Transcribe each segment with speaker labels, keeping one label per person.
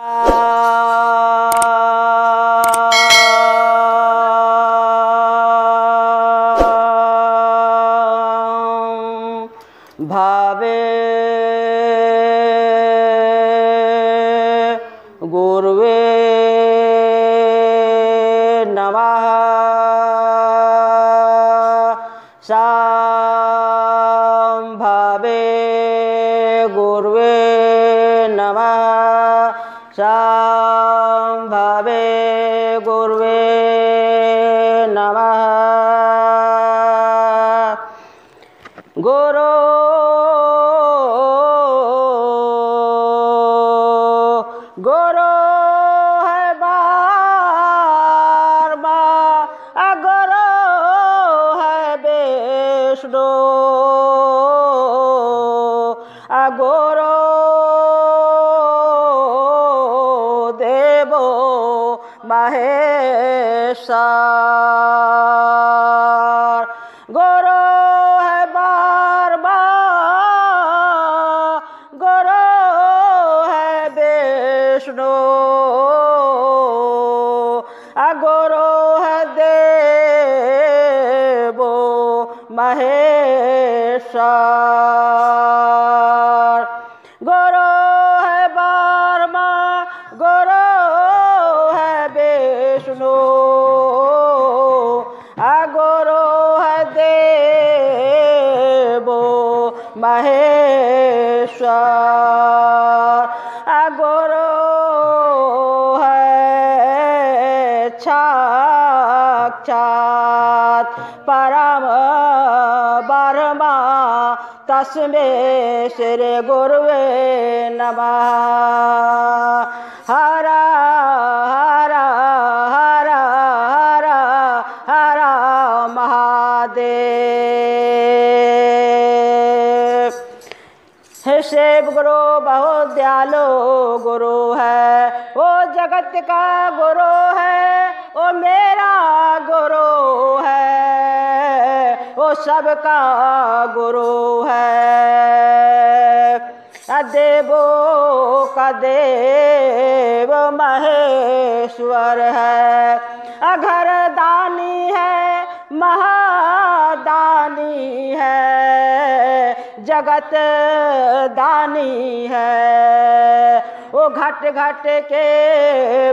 Speaker 1: भावे गुरुवे नमः संभावे गुरुवे नमः संभावे गुरुवे नमः गुरु गुरु है बारमा गुरु है विष्णु गुरु देवो महेश्वर गुरु है बारमा गुरु है विष्णु गुरु है देवो महेश्वर गुरु है बारमा गुरु है विष्णु गुरु है देवो महेश्वर गुरु साक्षात परम ब्रह्मा तस्मै श्री गुरुवे नमः हर हर हर हर हर महादेव। हे शिव गुरु बहुत दयालु गुरु है, वो जगत का गुरु है, वो मेरा गुरु है, वो सबका गुरु है। देवो का देव महेश्वर है, घर दानी है महादानी है, जगत दानी है, वो घट घट के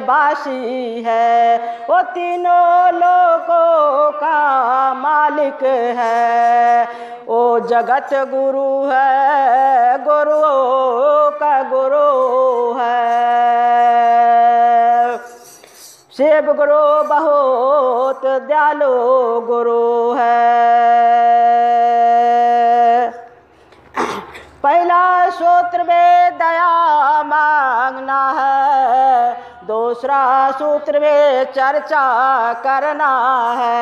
Speaker 1: बासी है, वो तीनों लोगों का मालिक है, वो जगत गुरु है, गुरुओं का गुरु है। शिव गुरु बहुत दयालु गुरु है। पहला सूत्र में दया मांगना है, दूसरा सूत्र में चर्चा करना है।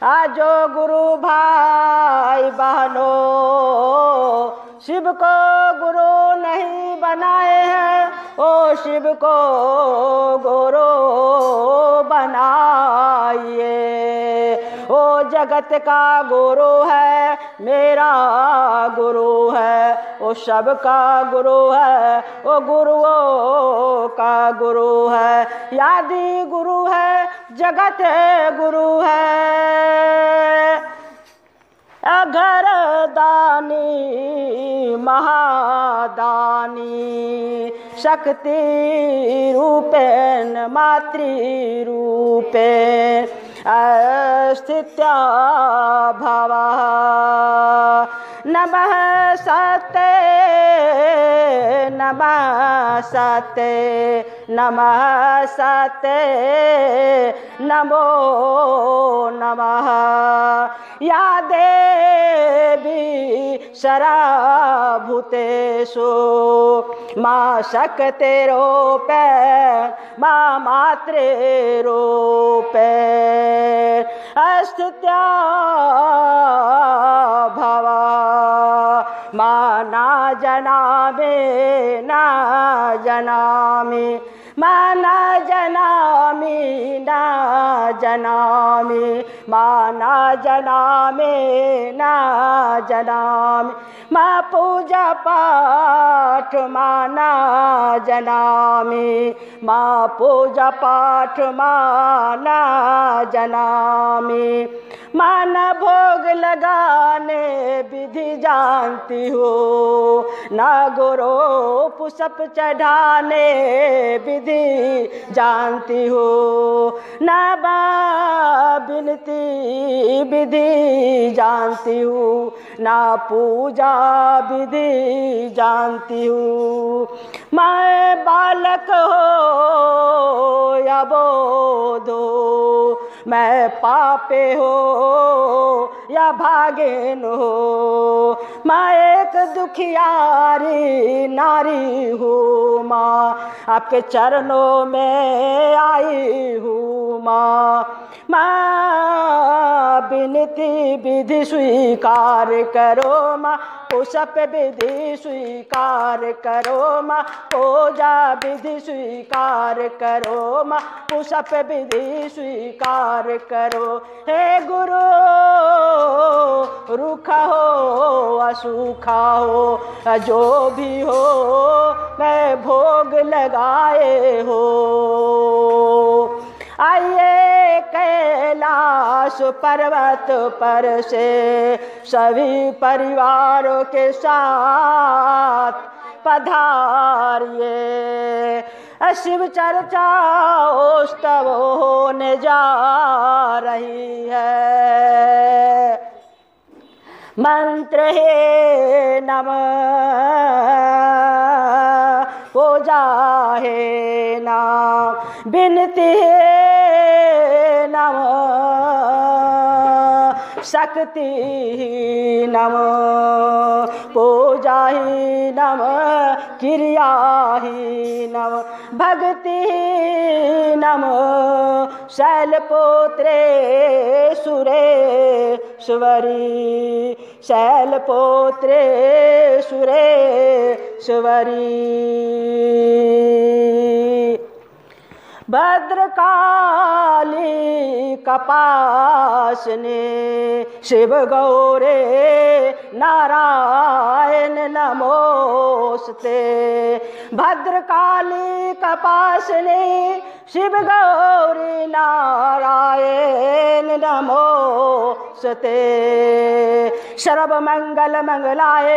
Speaker 1: आज जो गुरु भाई बहनों शिव को गुरु नहीं बनाए हैं, ओ शिव को गुरु बनाइए। ओ जगत का गुरु है, मेरा गुरु है, वो सबका गुरु है, वो गुरुओं का गुरु है। यादि गुरु है, जगत गुरु है, घर दानी महादानी, शक्ति रूपेण मातृ रूपेण स्थित्या भवा। नमः सते नमः सते नमः सते नमो नमः। या देवी सर्वभूतेषु मां शक्तिरूपेण मां मातृरूपेण स्थित्या भवा। मां न जानामि माना जनामी ना जनामी, माना जनामे ना जनामी, माँ पूजा पाठ माना जनामी, माँ पूजा पाठ माना जनामी, माना भोग लगाने विधि जानती हो, ना गुरु पुष्प चढ़ाने विधि जानती हो, ना बिनती विधि जानती हूँ, ना पूजा विधि जानती हूँ। मैं बालक हो या बोध हो, मैं पापे हो या भागिन हो, मैं एक दुखियारी नारी हूँ माँ, आपके चरणों में आई हूँ माँ। माँ विनती विधि स्वीकार करो माँ, पुष्प विधि स्वीकार करो माँ, पूजा विधि स्वीकार करो माँ, पुष्प विधि स्वीकार करो। हे गुरु रूखा हो असूखा हो जो भी हो, मैं भोग लगाए हो। आइए कैलाश पर्वत पर से सभी परिवारों के साथ पधारिए, शिव चर्चा उत्सव होने जा रही है। मंत्र है नमः, पूजा है नाम, विनती है नमः, शक्ति ही नमः, पूजा ही नमः, क्रिया ही नमः, भक्ति ही नमः, शैलपुत्रे सुरेश्वरी, शैलपुत्रे सुरेश्वरी। भद्रकाली कपासने शिव गौरे नारायण नमोस्ते, भद्रकाली कपासने शिव गौरी नारायण नमोस्ते, सर्व मंगल मंगलाय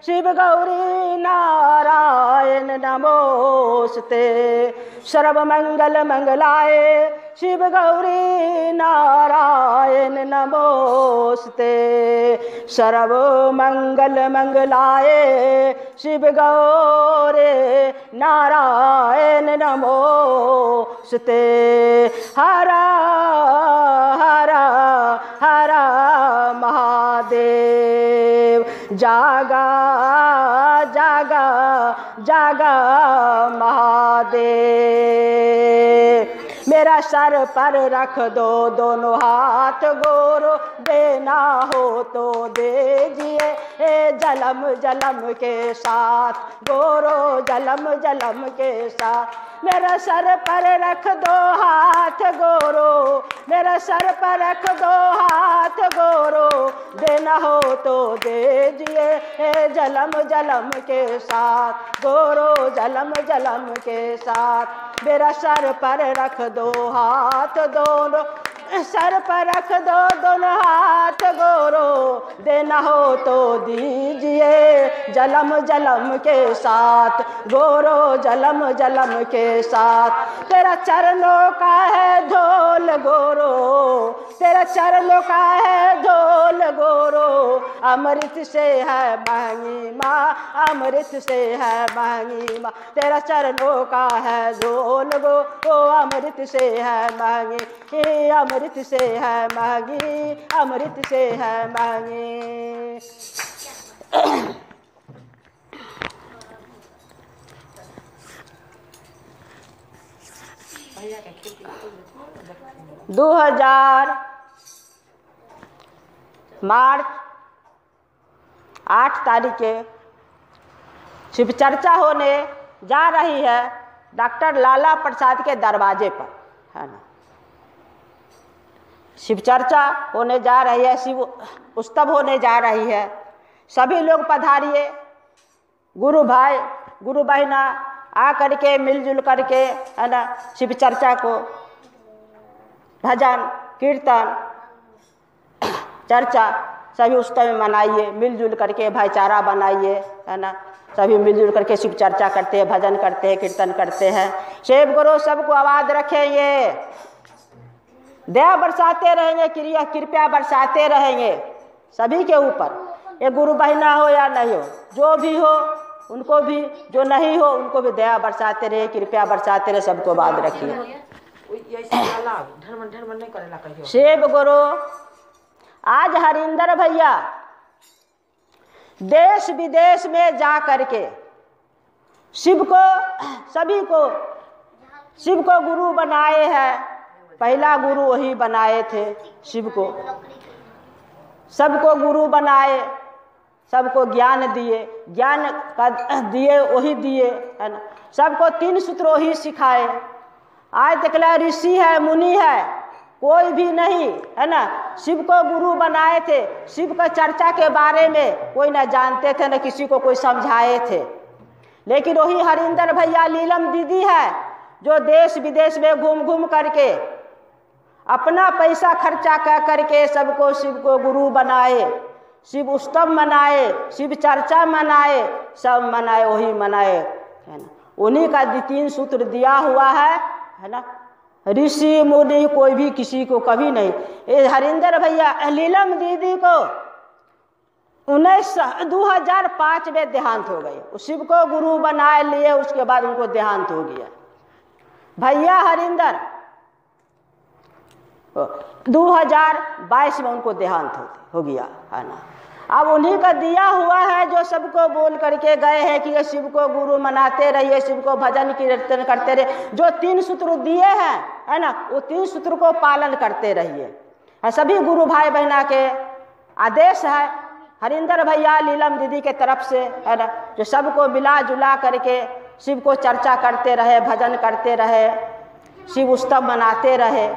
Speaker 1: शिव गौरी नारायण नमोस्ते, सर्व मंगल मंगलाय शिव गौरी नारायण नमोस्ते, सर्व मंगल मंगलाय शिव गौरी नारायण नमोस्ते। हरा हरा हरा महादेव, जागा जागा जागा महादेव। मेरा सर पर रख दो दोनों हाथ गोरो, देना हो तो दीजिए जलम जलम के साथ, गोरो जलम जलम के साथ। मेरा सर पर रख दो हाथ गोरो, मेरा सर पर रख दो हाथ गोरो, देना हो तो दीजिए जलम जलम के साथ, गोरो जलम जलम के साथ। मेरा सर पर रख दो हाथ दोनों, सर पर रख दो दोनों हाथ गोरो, देना हो तो दीजिए जलम जलम के साथ, गोरो जलम जलम के साथ। तेरा चरणों का है धोल गोरो, तेरा चरणों का है धोल गोरो, अमृत से है महंगी माँ, अमृत से है महंगी माँ। तेरा चरणों का है धोल गो, अमृत से है महंगी, अमृत से है महंगी, अमृत से है महंगी। 2000 मार्च 8 तारीख के शिव चर्चा होने जा रही है। डॉक्टर लाला प्रसाद के दरवाजे पर, है ना। शिव चर्चा होने जा रही है, शिव उत्सव होने जा रही है। सभी लोग पधारिए, गुरु भाई गुरु बहना आ करके मिलजुल करके, है ना, शिव चर्चा को भजन कीर्तन चर्चा सभी उत्सव में मनाइए, मिलजुल करके भाईचारा बनाइए, है ना। सभी मिलजुल करके शिव चर्चा करते हैं, भजन करते हैं, कीर्तन करते हैं। शिव गुरु सबको आबाद रखेंगे, दया बरसाते रहेंगे, कृपया बरसाते रहेंगे सभी के ऊपर। ये गुरु बहना हो या नहीं हो, जो भी हो उनको भी, जो नहीं हो उनको भी दया बरसाते रहे, कृपया बरसाते रहे, सबको आबाद रखिए। शिव गुरु आज हरिंदर भैया देश विदेश में जा करके शिव को, सभी को शिव को गुरु बनाए हैं। पहला गुरु वही बनाए थे शिव को, सबको गुरु बनाए, सबको ज्ञान दिए, ज्ञान का दिए वही दिए, है ना। सबको 3 सूत्र वही सिखाए। आज तक ऋषि है मुनि है कोई भी नहीं, है ना, शिव को गुरु बनाए थे। शिव का चर्चा के बारे में कोई ना जानते थे, न किसी को कोई समझाए थे। लेकिन वही हरिंदर भैया लीलम दीदी है जो देश विदेश में घूम घूम करके अपना पैसा खर्चा कर करके सबको शिव को गुरु बनाए, शिव उत्सव मनाए, शिव चर्चा मनाए, सब मनाए, वही मनाए, है ना। उन्हीं का 3 सूत्र दिया हुआ है ना। ऋषि मुनि कोई भी किसी को कभी नहीं। ये हरिंदर भैया लीलम दीदी को 2005 में देहांत हो गए। शिव को गुरु बनाए लिए, उसके बाद उनको देहांत हो गया। भैया हरिंदर 2022 में उनको देहांत हो गया, है ना। अब उन्हीं का दिया हुआ है जो सबको बोल करके गए हैं कि शिव को गुरु मनाते रहिए, शिव को भजन कीर्तन करते रहिए। जो 3 सूत्र दिए हैं, है ना, वो 3 सूत्र को पालन करते रहिए। सभी गुरु भाई बहना के आदेश है हरिंदर भैया लीलम दीदी के तरफ से, है ना, जो सबको मिला जुला करके शिव को चर्चा करते रहे, भजन करते रहे, शिव उत्सव मनाते रहे।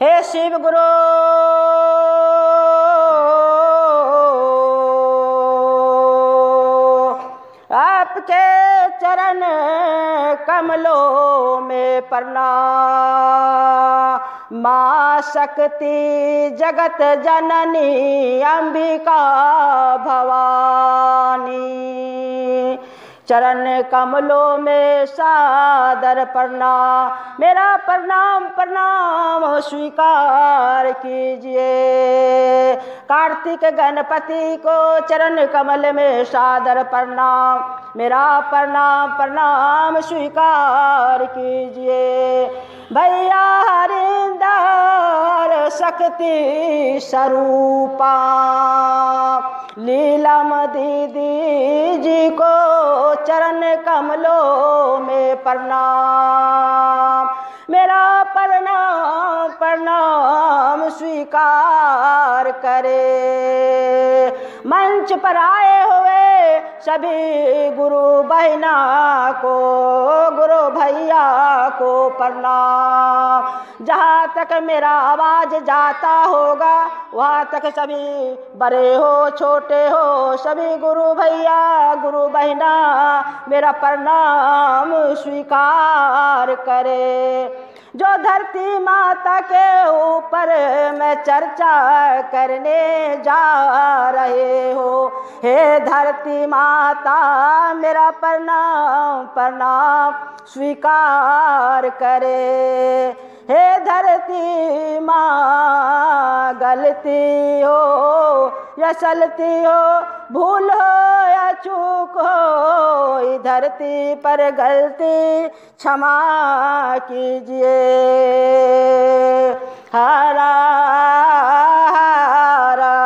Speaker 1: हे शिव गुरु आपके चरण कमलों में प्रणाम। माँ शक्ति जगत जननी अंबिका भवानी, चरण कमलों में सादर प्रणाम। मेरा प्रणाम प्रणाम स्वीकार कीजिए। कार्तिक गणपति को चरण कमल में सादर प्रणाम, मेरा प्रणाम प्रणाम स्वीकार कीजिए। भैया हरिंदर शक्ति स्वरूपा लीलम दीदी जी को चरण कमलों में प्रणाम। मेरा प्रणाम प्रणाम स्वीकार करे। मंच पर आए हुए सभी गुरु बहना को, गुरु भैया को प्रणाम। जहाँ तक मेरा आवाज जाता होगा वहाँ तक सभी बड़े हो छोटे हो सभी गुरु भैया गुरु बहना मेरा प्रणाम स्वीकार करे। जो धरती माता के ऊपर मैं चर्चा करने जा रहे हो, हे धरती माता मेरा प्रणाम प्रणाम स्वीकार करे। हे धरती माँ गलती हो या चलती हो, भूल हो या चूक हो, इस धरती पर गलती क्षमा कीजिए। हरा हरा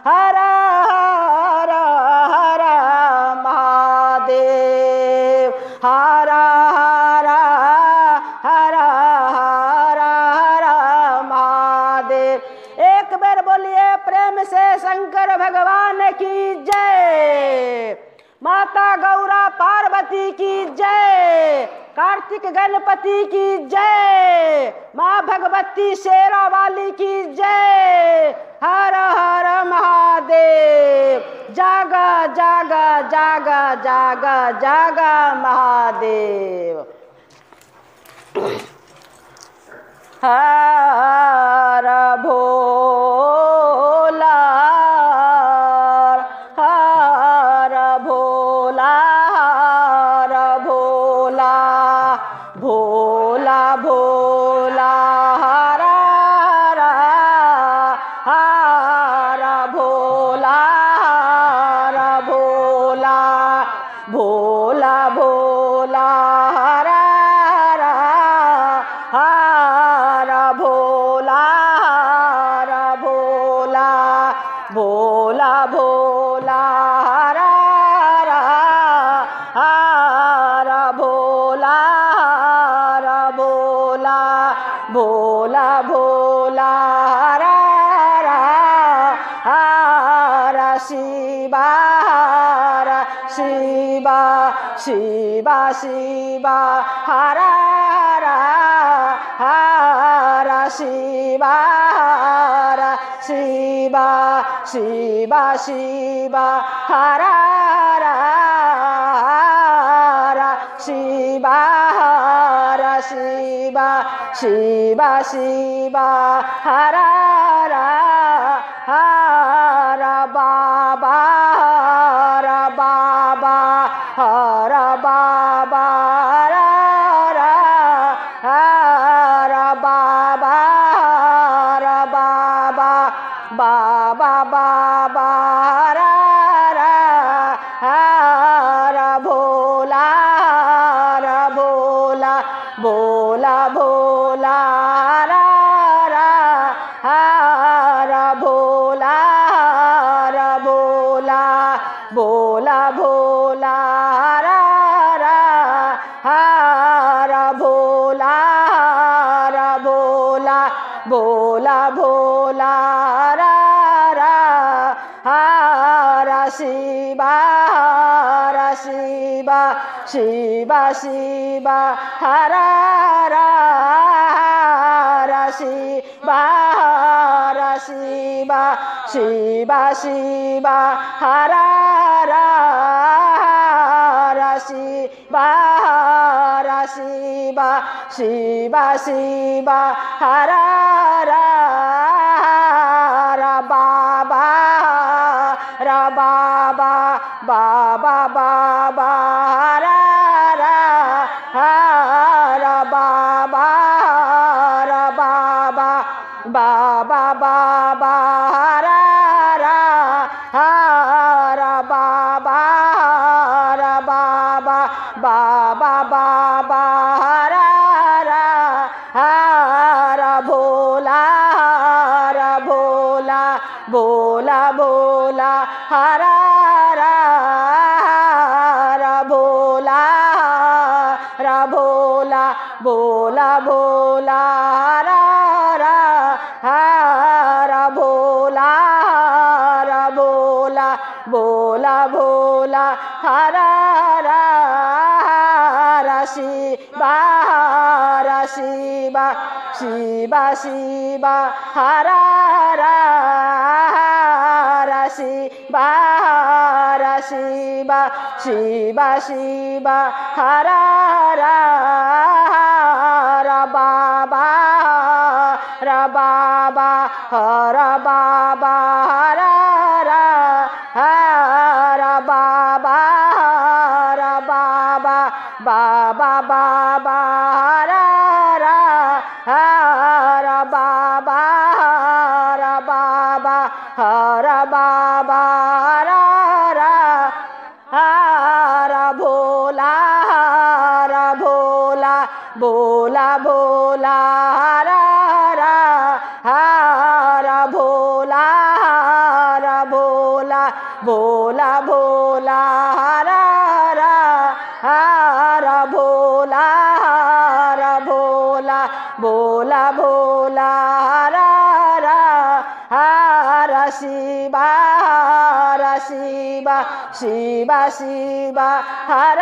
Speaker 1: हरा हरा हरा महादेव, हरा हरा हरा हरा हरा महादेव। एक बार बोलिए प्रेम से शंकर भगवान की जय। माता गौरा पार्वती की जय। कार्तिक गणपति की जय। माँ भगवती शेरा वाली की जय। हर हर महादेव। जागा जागा जागा जागा जागा महादेव। हर भोला हर भोला हर भोला भोला भोला हर हर भोला हर भोला भोला भोला हर हर भोला हर भोला भोला भोला हर हर भोला हर भोला भोला भोला हर हर शिवा हर शिवा शिवा शिवा हर हर शिवा हर शिवा शिवा शिवा हर हर शिवा हर शिवा शिवा शिवा हर हर बाबा हर बाबा हर बाबा हर बाबा हर बाबा बाबा बाबा हर भोला हर भोला भोला भोला हर भोला हर भोला भोला भोला हर भोला हर भोला भोला भोला हर शिवा हर शिवा शिवा शिवा हर हर शिवा हर शिवा शिवा शिवा हर हर शिवा हर शिवा शिवा शिवा हर हर बाबा हर बाबा बाबा बाबा हर हर बाबा हर बाबा बाबा बाबा हर हर बाबा हर बाबा बाबा बाबा हर हर भोला हर भोला भोला भोला हर हर भोला हर भोला भोला भोला हर हर भोला हर भोला भोला भोला हर हर शिवा हर शिवा शिवा शिवा हर हर शिवा हर शिवा शिवा शिवा हर हर बाबा हर बाबा हर बाबा हर हर बाबा हर बाबा बाबा बाबा हर हर बाबा हर बाबा हर बाबा हर भोला हर भोला भोला भोला हर भोला हर भोला भोला भोला हर भोला हर भोला भोला भोला हर शिव शिवा हर शिवा शिवा शिवा हर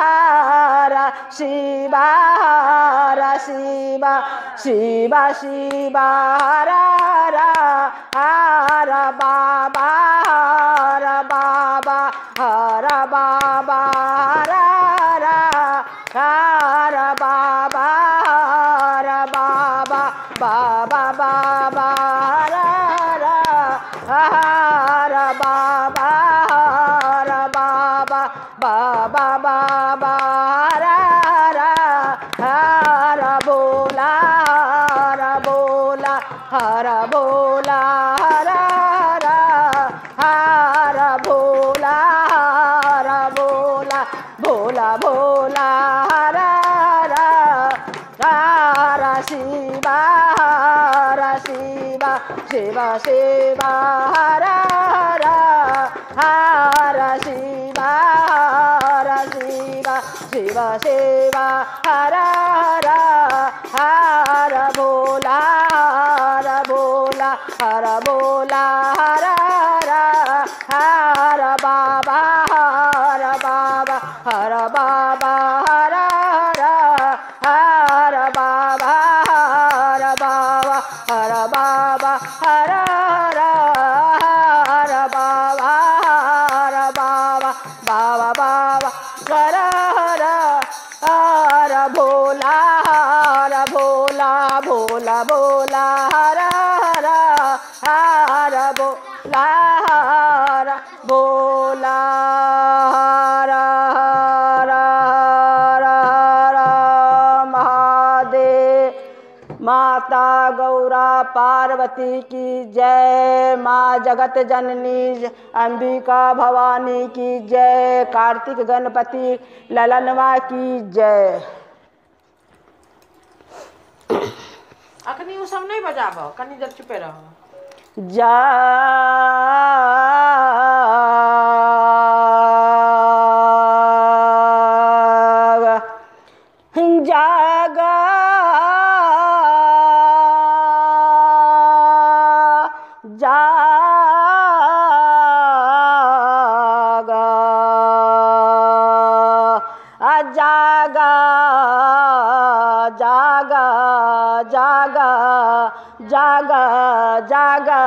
Speaker 1: हर शिवा हर शिवा शिवा शिवा हर हर बाबा हर बाबा हर बाबा हर हर बाबा हर बाबा बाबा बाबा हर हर बाबा हर बाबा बाबा बाबा हर हर बोला हर बोला हर बोला हर हर भोला हर बोला भोला भोला हर हर शिवा हर शिवा शिवा शिवा हर हर शिवा हर शिवा शिवा शिवा हर हर भोला हर बोला हर बोला हर हर बाबा हर बाबा हर बाबा हर हर बाबा हर बाबा हर बाबा हर हर बाबा हर बाबा बाबा बाबा हर हर भोला हर भोला भोला भोला हर हर भोला हर भोला हर हर हर महादेव। माता गौरा पार्वती की जय। माँ जगत जननी अंबिका भवानी की जय। कार्तिक गणपति ललनवा की जय।
Speaker 2: अखनी उ सब नहीं बजाबो, कनी देर चुपे रहो।
Speaker 1: जाग जागा जागा जागा जागा जागा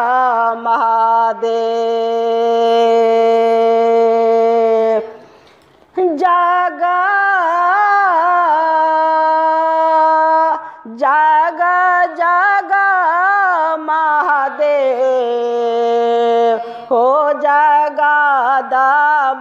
Speaker 1: महादेव जागा जागा जागा महादेव हो जगादा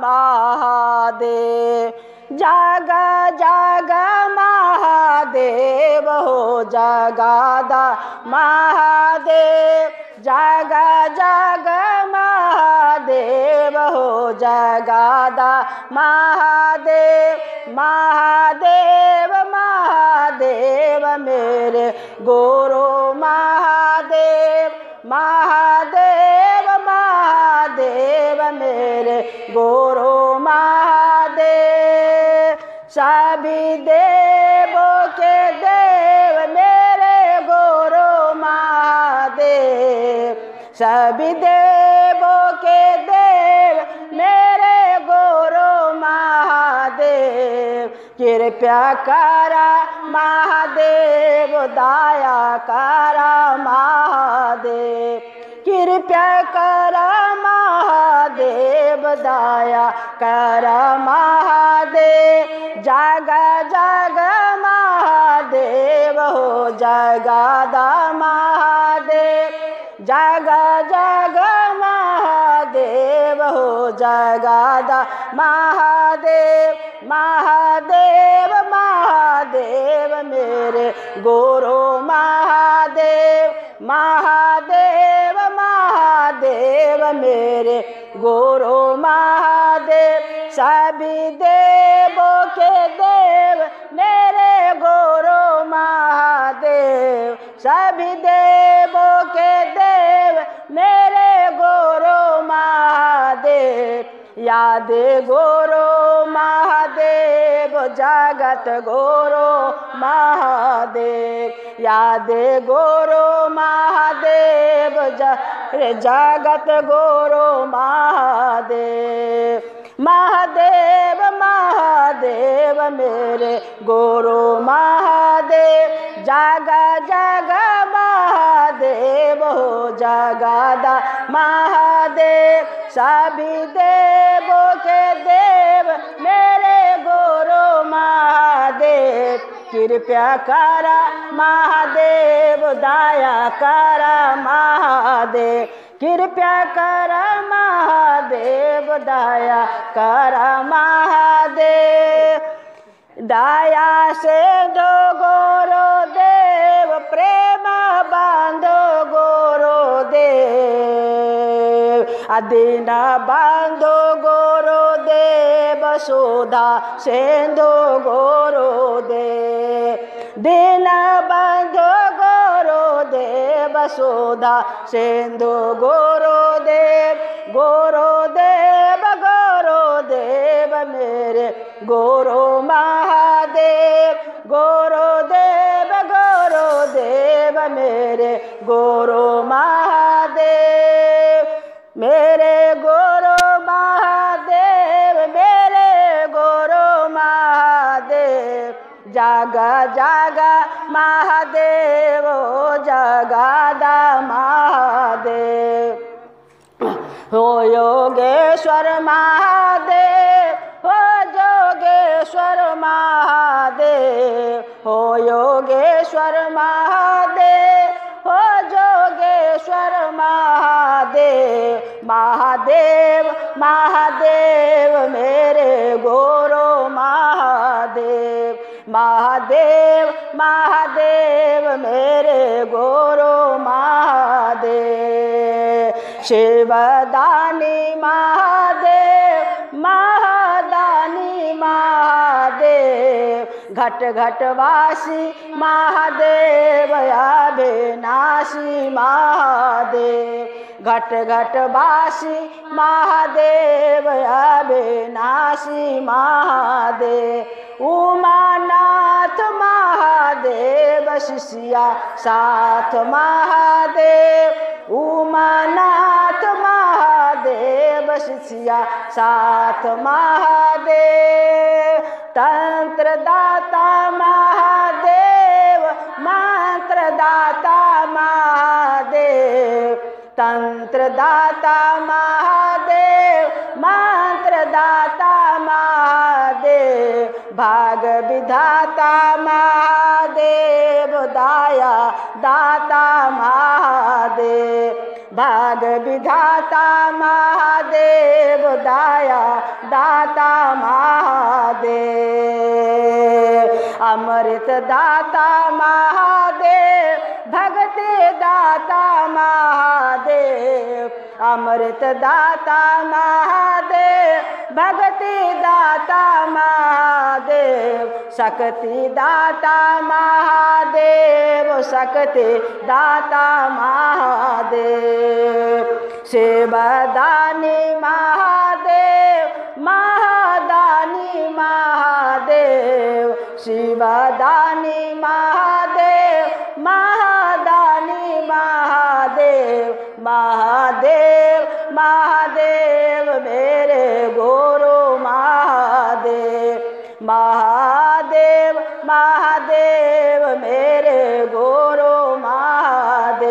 Speaker 1: महादेव जागा जागा महादेव हो जगादा महादेव जागा जागा महादेव हो जगादा महादेव महादेव महादेव मेरे गुरु महादेव महादेव महादेव मेरे गुरु महादेव सभी देवों के देव मेरे गुरु महादेव सभी देवों के देव मेरे गुरु महादेव कृपा करा महादेव दया करा महादेव कृपा करा महादेव दया करा महादेव जागा जागा महादेव हो जगादा महादेव जागा जागा महादेव हो जगादा महादेव महादेव महादेव मेरे गुरु महादेव महादेव महादेव मेरे गुरु महादेव सभी देवों के देव मेरे गुरु महादेव सभी देवों के देव मेरे गुरु महादेव याद गुरु महादेव जगत गुरु महादेव याद गुरु महादेव रे जगत गुरु महादेव। महादेव महादेव मेरे गुरु महादेव, जागा जागा महादेव हो जगादा महादेव। सभी देवों के देव मेरे गुरु महादेव, कृपया करा महादेव, दया करा महादेव, कृपया करा महादेव, दया करा महादेव। दया से दो गुरु देव, प्रेम बांधो गुरु देव, दीन बांधो गुरु देव, सुधा सिंधु गुरु देव, दीन बांधो गुरु देव, सुधा सिंधु गुरु देव। गुरुदेव गुरुदेव मेरे गुरु महादेव, गुरुदेव गुरुदेव मेरे गुरु महादेव, मेरे गुरु महादेव, मेरे गुरु महादेव। जागा जागा महादेव, जगादा महादेव। हो योगेश्वर महादेव, हो जोगेश्वर महादेव, हो योगेश्वर महादेव, हो जोगेश्वर महादेव। महादेव महादेव मेरे गुरु महादेव, महादेव महादेव मेरे गुरु महादेव। शिवदानी महादेव, महादानी महादेव, घट घटवासी महादेव, अविनाशी महादेव, घट घटवासी महादेव, अविनाशी महादेव। उमानाथ महादेव, शिष्या साथ महादेव, उमानाथ महादेव, शिष्या साथ महादेव। तंत्र दाता महादेव, मंत्र दाता महादेव, तंत्र दाता महादेव, मंत्र दाता महादेव। भाग विधाता महादेव, दया दाता महादेव, भाग विधाता महादेव, दया दाता महादेव। अमृत दाता महादेव, भक्ति दाता महादेव, अमृत दाता महादेव, भक्ति दाता महादेव। शक्ति दाता महादेव, शक्ति दाता महादेव। शिवदानी महादेव, महादानी महादेव, शिवदानी महादेव, महादानी महादेव। महादेव महादेव मेरे गुरु महादेव, महादेव महादेव मेरे गुरु महादेव।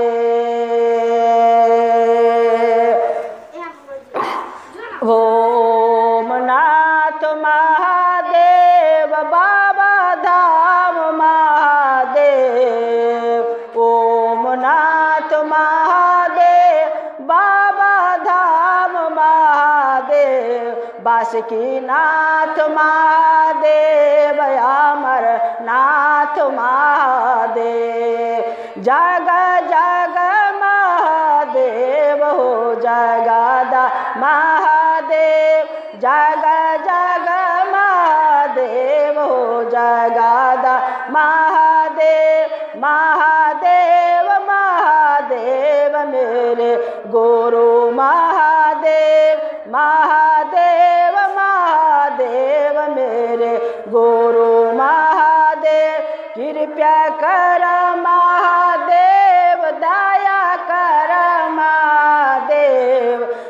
Speaker 1: ओम नाथ महादेव, बाबा धाम महादेव, ओम नाथ महादेव, बाबा धाम महादेव। बासुकीनाथ महादेव, अमरनाथ महादेव, जग जग महादेव हो जगादा महादेव, जग जग महादेव हो जगादा महादेव। महादेव महादेव मेरे गुरु महादेव, महादेव महादेव मेरे गुरु महादेव। कृपया कर महादेव, दया कर महादेव,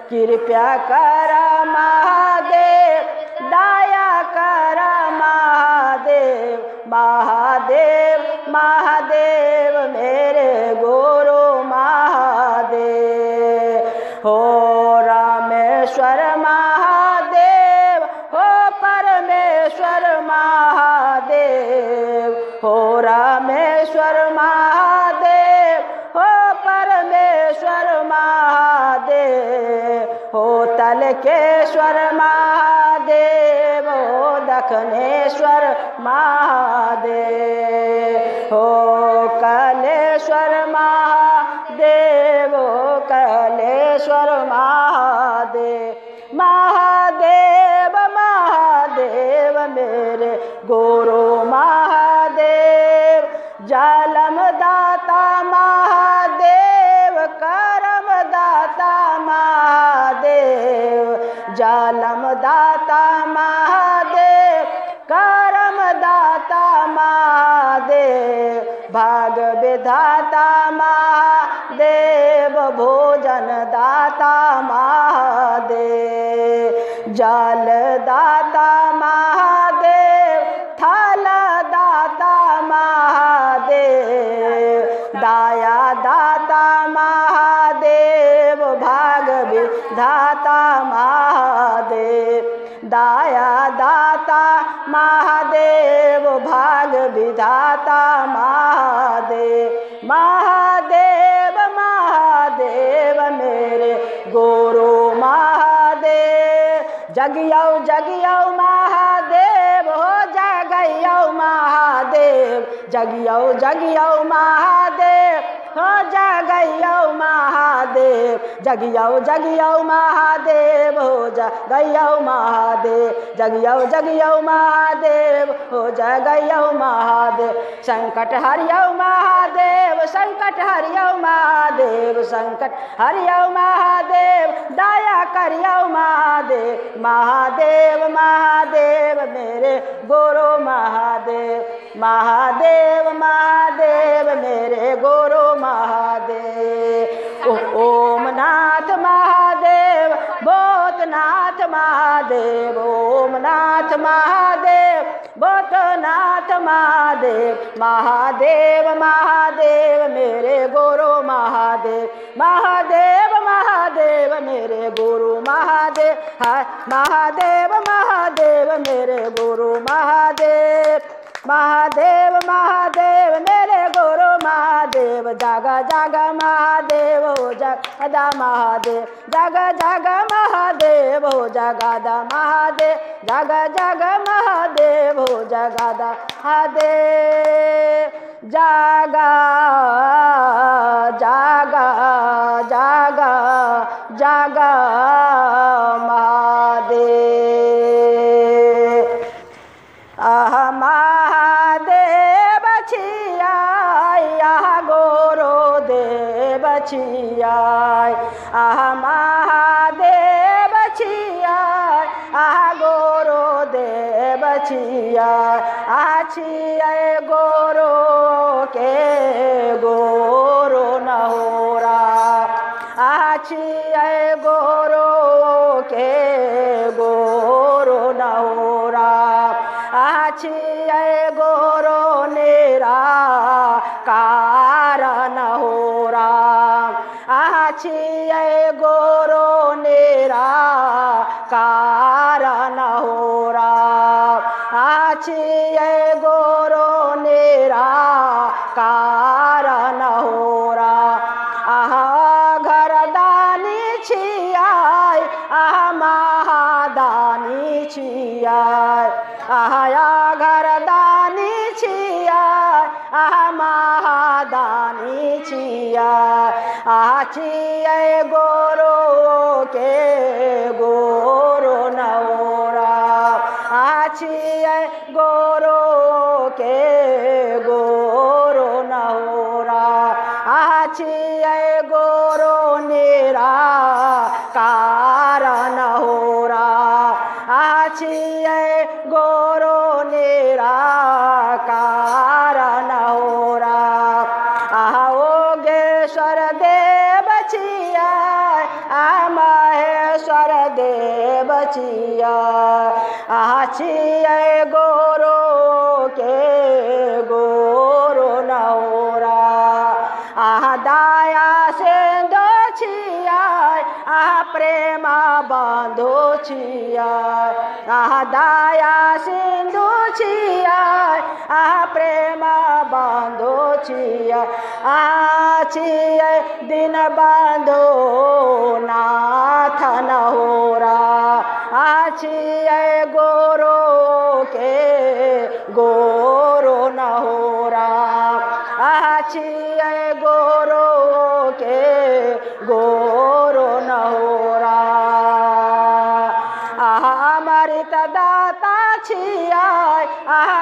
Speaker 1: कृपया कर महादेव, दया कर महादेव, महादेव महादेव मेरे गुरु महादेव। हो रामेश्वर महादेव, हो परमेश्वर महादेव, हो रामेश्वर महादेव, हो परमेश्वर महादेव, हो तलकेश्वर महादेव, हो दक्षिणेश्वर महादेव, हो कलेश्वर महादेव, हो कलेश्वर महादेव। महादेव महादेव मेरे गुरु महादेव, जलम दाता महादेव, करम दाता महादेव, जलम दाता महादेव, करम दाता महादेव, भाग विधाता महादेव, भोजन दाता महादेव, जल दाता महादेव, थल दाता महादेव, दया दाता महादेव, भाग विधाता महादेव, दया दाता महादेव, भाग विधाता महादेव। महादेव महादेव मेरे गुरु महादेव, जगियो जगियो महादेव, हो जगयो महादेव, जगियो जगियो महादेव, हो जगयो महादेव, जगियो जगियो महादेव, हो जगयो महादेव, जगियो जगियो महादेव, हो जगयो महादेव। संकट हरियो महादेव, संकट हरियो महादेव, संकट हरियो महादेव, दया करियो महादेव। महादेव महादेव मेरे गुरु महादेव, महादेव महादेव मेरे गुरु महादेव। ओम नाथ महादेव, भूतनाथ महादेव, ओम नाथ महादेव, भूतनाथ महादेव। महादेव महादेव मेरे गुरु महादेव, महादेव महादेव मेरे गुरु महादेव, हाय महादेव महादेव मेरे गुरु महादेव, महादेव महादेव मेरे गुरु महादेव। जग जग महादेव, हो जगदा महादेव, जग जग महादेव, हो जगदा महादेव, जग जग महादेव, हो जगदा महादेव। जागा जागा जागा जागा महादेव। महादेव छियाई, गुरु देव छियाई, महादेव छियाई, गुरु देव छियाई, छियाई गुरु के गुरु नहोरा, छियाई गुरु के गुरु नहोरा, छियाई गुरु निराकार होरा, छियाई गुरु निराकार होरा, छियाई गुरु निराकार होरा। घरदानी छियाई, महादानी छियाई, आया घरदानी छियाई, महादानी छियाई, छियाई गुरु के गुरु नहोरा, छियाई गुरु के गुरु नहोरा, छियाई गुरु निराकार होरा, छियाई गुरु निराकार होरा। आओ गेश्वर देव छियाई, महेश्वर हर देव छिया छिए गोरो के गोरो नौरा दाया सिंधु छिया प्रेमा बांधो छिया दाया सिंधु छिया प्रेमा बांधो छिया छिए दिन बांधो नाथ नहोरा छिए गोरो के गोरो नहोरा छिए गोरो के गोरो नहोरा अमृत दाता छिया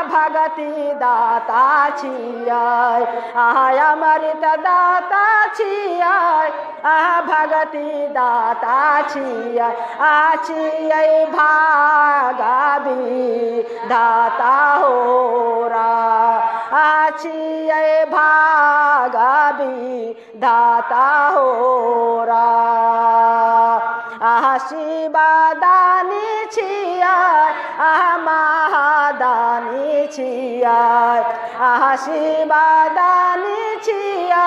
Speaker 1: भगति दाता छिया अमृत दाता छिया भगति दाता छिया छिए भागा भी दाता होरा छिए भागा भी दाता होरा शिवादानी छिया महादानी छिया शिवादानी छिया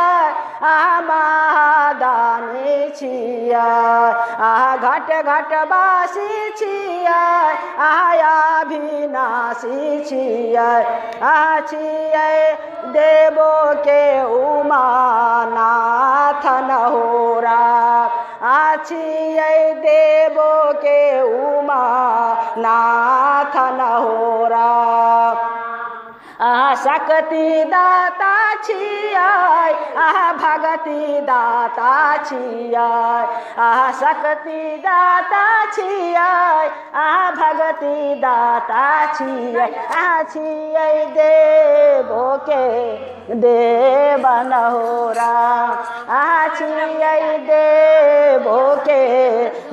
Speaker 1: महादानी छिया घट घट बासी छिया अविनाशी छिया छिए देवो के उमानाथ नहोरा छिए देवो के उमा नाथ नहोरा शक्ति दाता छिया भगति दाता छिया शक्ति दाता छिया भगति दाता छिया छिए देवो के देव नहोरा छिए देवो के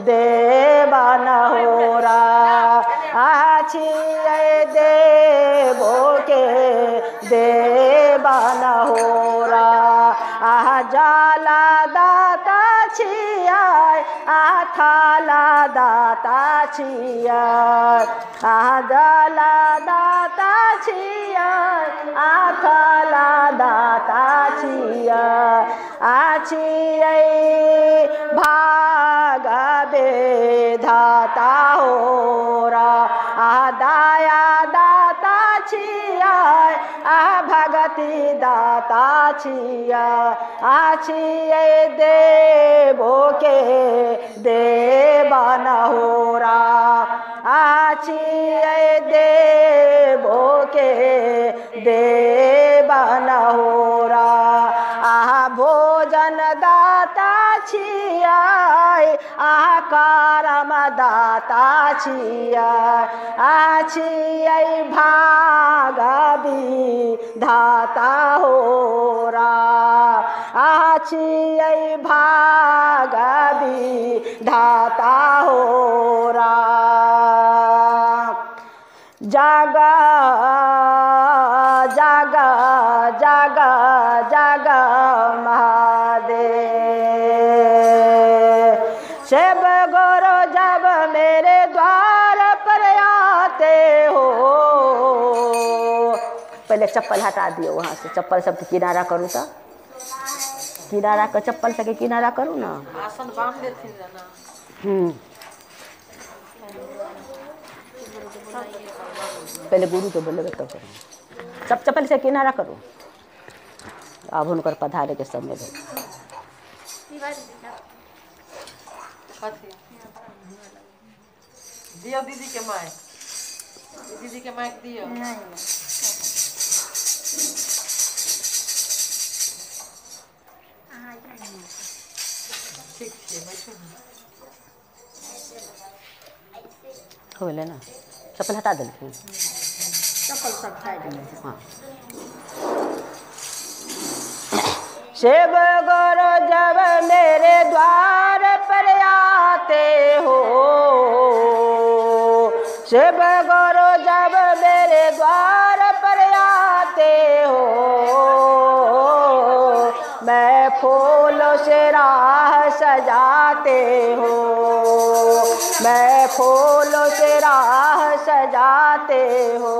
Speaker 1: देव नहोरा छिए देवो के देव नहोरा जाला दाता छिया थाला दाता छिया जाला दाता छिया थाला दाता छिया छिए भाग बेधाता होरा दाया दाता छिया भगति दाता छिया छिए देवो के देव नहोरा छिए देवो के देव नहोरा भोजन दाता छिया करम दाता छिया छिए भाग भी धाता होरा छिए भाग भी धाता होरा जागा जागा जागा जागा महादेव शिव गुरु जब मेरे द्वार पर आते हो। पहले चप्पल हटा दियो वहाँ से, चप्पल सब किनारा करूँ तो किनारा कर, चप्पल से किनारा करूँ ना,
Speaker 2: आसन बांध देती ना।
Speaker 1: पहले गुरु के बोले तब करूँ, सब चप्पल से किनारा करूँ। अब उनकर पधारे के समय
Speaker 2: दियो दीदी के माइक, दीदी के माइक दियो। ठीक है बैठो
Speaker 1: हो गए ना, चप्पल हटा दे,
Speaker 2: चप्पल सब साइड में।
Speaker 1: हाँ। शिव गुरु जब मेरे द्वार पर आते हो, शिव गुरु जब मेरे द्वार पर आते हो, मैं फूलों से राह सजाते हो। मैं फूलों से राह सजाते हो।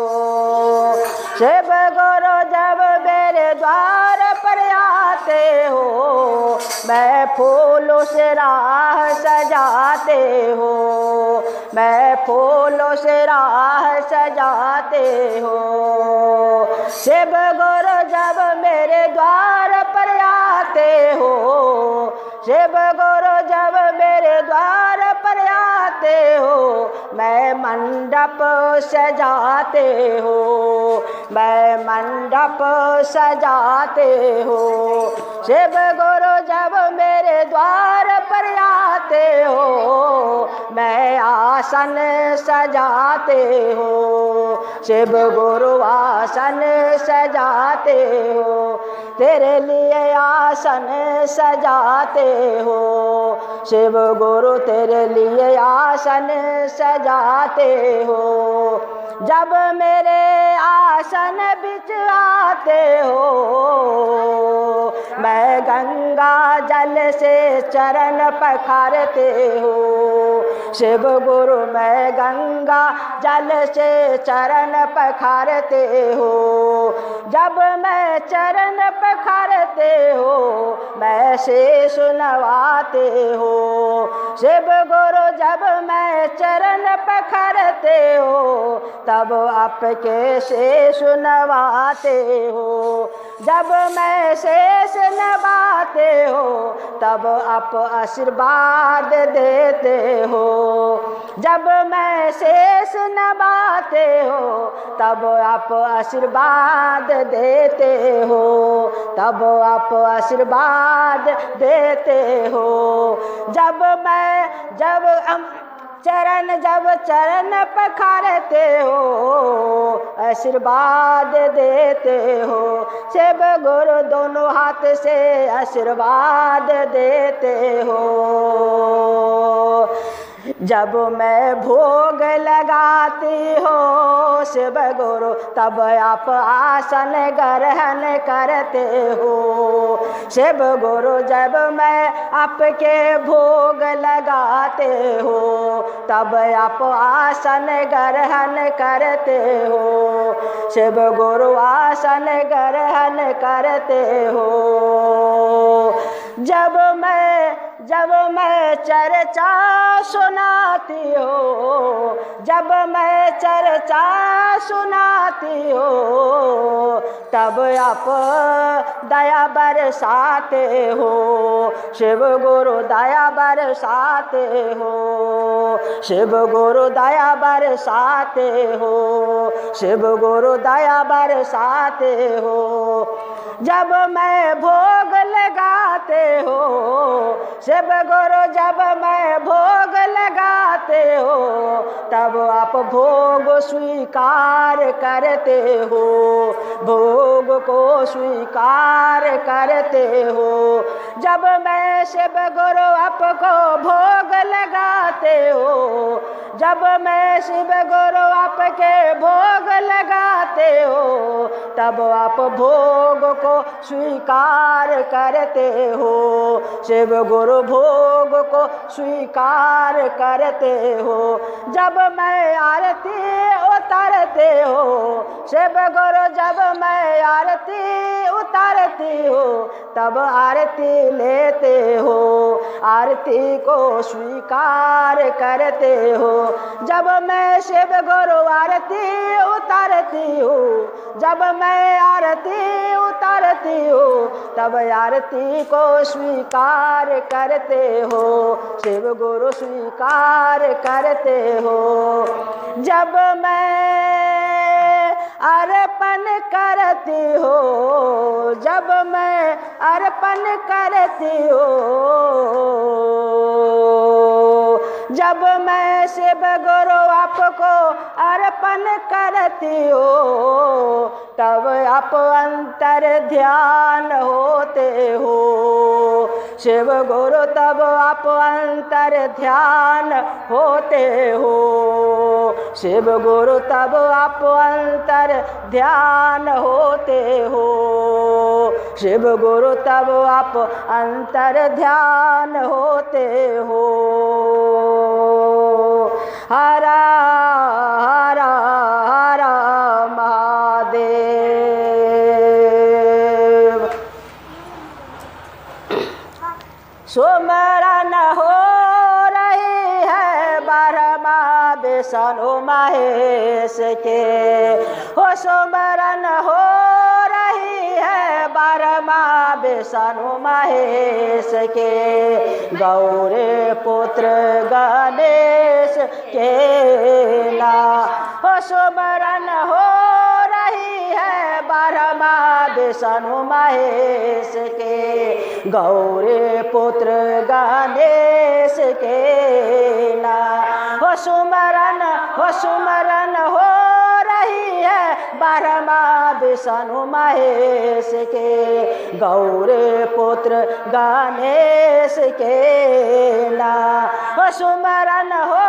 Speaker 1: शिव गुरु जब मेरे द्वार पर आते हो, मैं फूलों से राह सजाते हो। मैं फूलों से राह सजाते हो। शिव गुरु जब मेरे द्वार पर आते हो, शिव गुरु जब मेरे द्वार पर आते हो, मैं मंडप सजाते हो। मैं मंडप सजाते हो। शिव गुरु जब मेरे द्वार पर आते हो, मैं आसन सजाते हो। शिव गुरु आसन सजाते हो। तेरे लिए आसन सजाते हो। शिव गुरु तेरे लिए आसन सजाते हो। जब मेरे आसन बिच आते हो, मैं गंगा जल से चरण पखारते हो। शिव गुरु मैं गंगा जल से चरण पखारते हो। जब मैं चरण पखारते हो, मैं शेष नवाते हो। शिव गुरु जब मैं चरण पखारते हो, तब आपके शेष नवाते हो। जब मैं शेष नवाते हो, तब आप आशीर्वाद देते हो। जब मैं शेष नवाते हो, तब आप आशीर्वाद देते हो। तब आप आशीर्वाद देते हो। जब चरण पखारते हो, आशीर्वाद देते हो। शिव गुरु दोनों हाथ से आशीर्वाद देते हो। जब मैं भोग लगाती हो शिव गुरु, तब आप आसन ग्रहण करते हो। शिव गुरु जब मैं आपके भोग लगाते हो, तब आप आसन ग्रहण करते हो। शिव गुरु आसन ग्रहण करते हो। जब मैं चर्चा सुनाती हो, जब मैं चर्चा सुनाती हो, तब आप दया बरसाते हो। शिव गुरु दया बरसाते हो। शिव गुरु दया बरसाते हो। शिव गुरु दया बरसाते हो। जब मैं भोग लगाते हो शिव गुरु, जब मैं भोग लगाते हो, तब आप भोग स्वीकार करते हो। भोग को स्वीकार करते हो। जब मैं शिव गुरु आपको भोग लगाते हो, जब मैं शिव गुरु आपके भोग लगाते हो, तब आप भोग को स्वीकार करते हो। शिव गुरु भोग को स्वीकार करते हो। जब मैं आरती उतारते हो शिव गुरु, जब मैं आरती उतारती हो, तब आरती लेते हो। आरती को स्वीकार करते हो। जब मैं शिव गुरु आरती उतारती हूँ, जब मैं आरती उतारती हूँ, तब आरती को स्वीकार करते हो। शिव गुरु स्वीकार करते हो। जब मैं अर्पण करती हो, जब मैं अर्पण करती हो, जब मैं शिव गुरु आपको अर्पण करती हो, तब आप अंतर ध्यान होते हो। शिव गुरु तब आप अंतर ध्यान होते हो। शिव गुरु तब आप अंतर ध्यान होते हो। शिव गुरु तब आप अंतर ध्यान होते हो। सुमरन हो रही है ब्रह्मा विष्णु महेश के, हो सुमरन हो रही है ब्रह्मा विष्णु महेश के, गौरी पुत्र गणेश के ना, हो सुमरन हो रही है ब्रह्मा विष्णु महेश के, गौरी पुत्र गणेश के ना, हो सुमरन हो रही है ब्रह्मा विष्णु महेश के, गौरी पुत्र गणेश के ना, हो सुमरन हो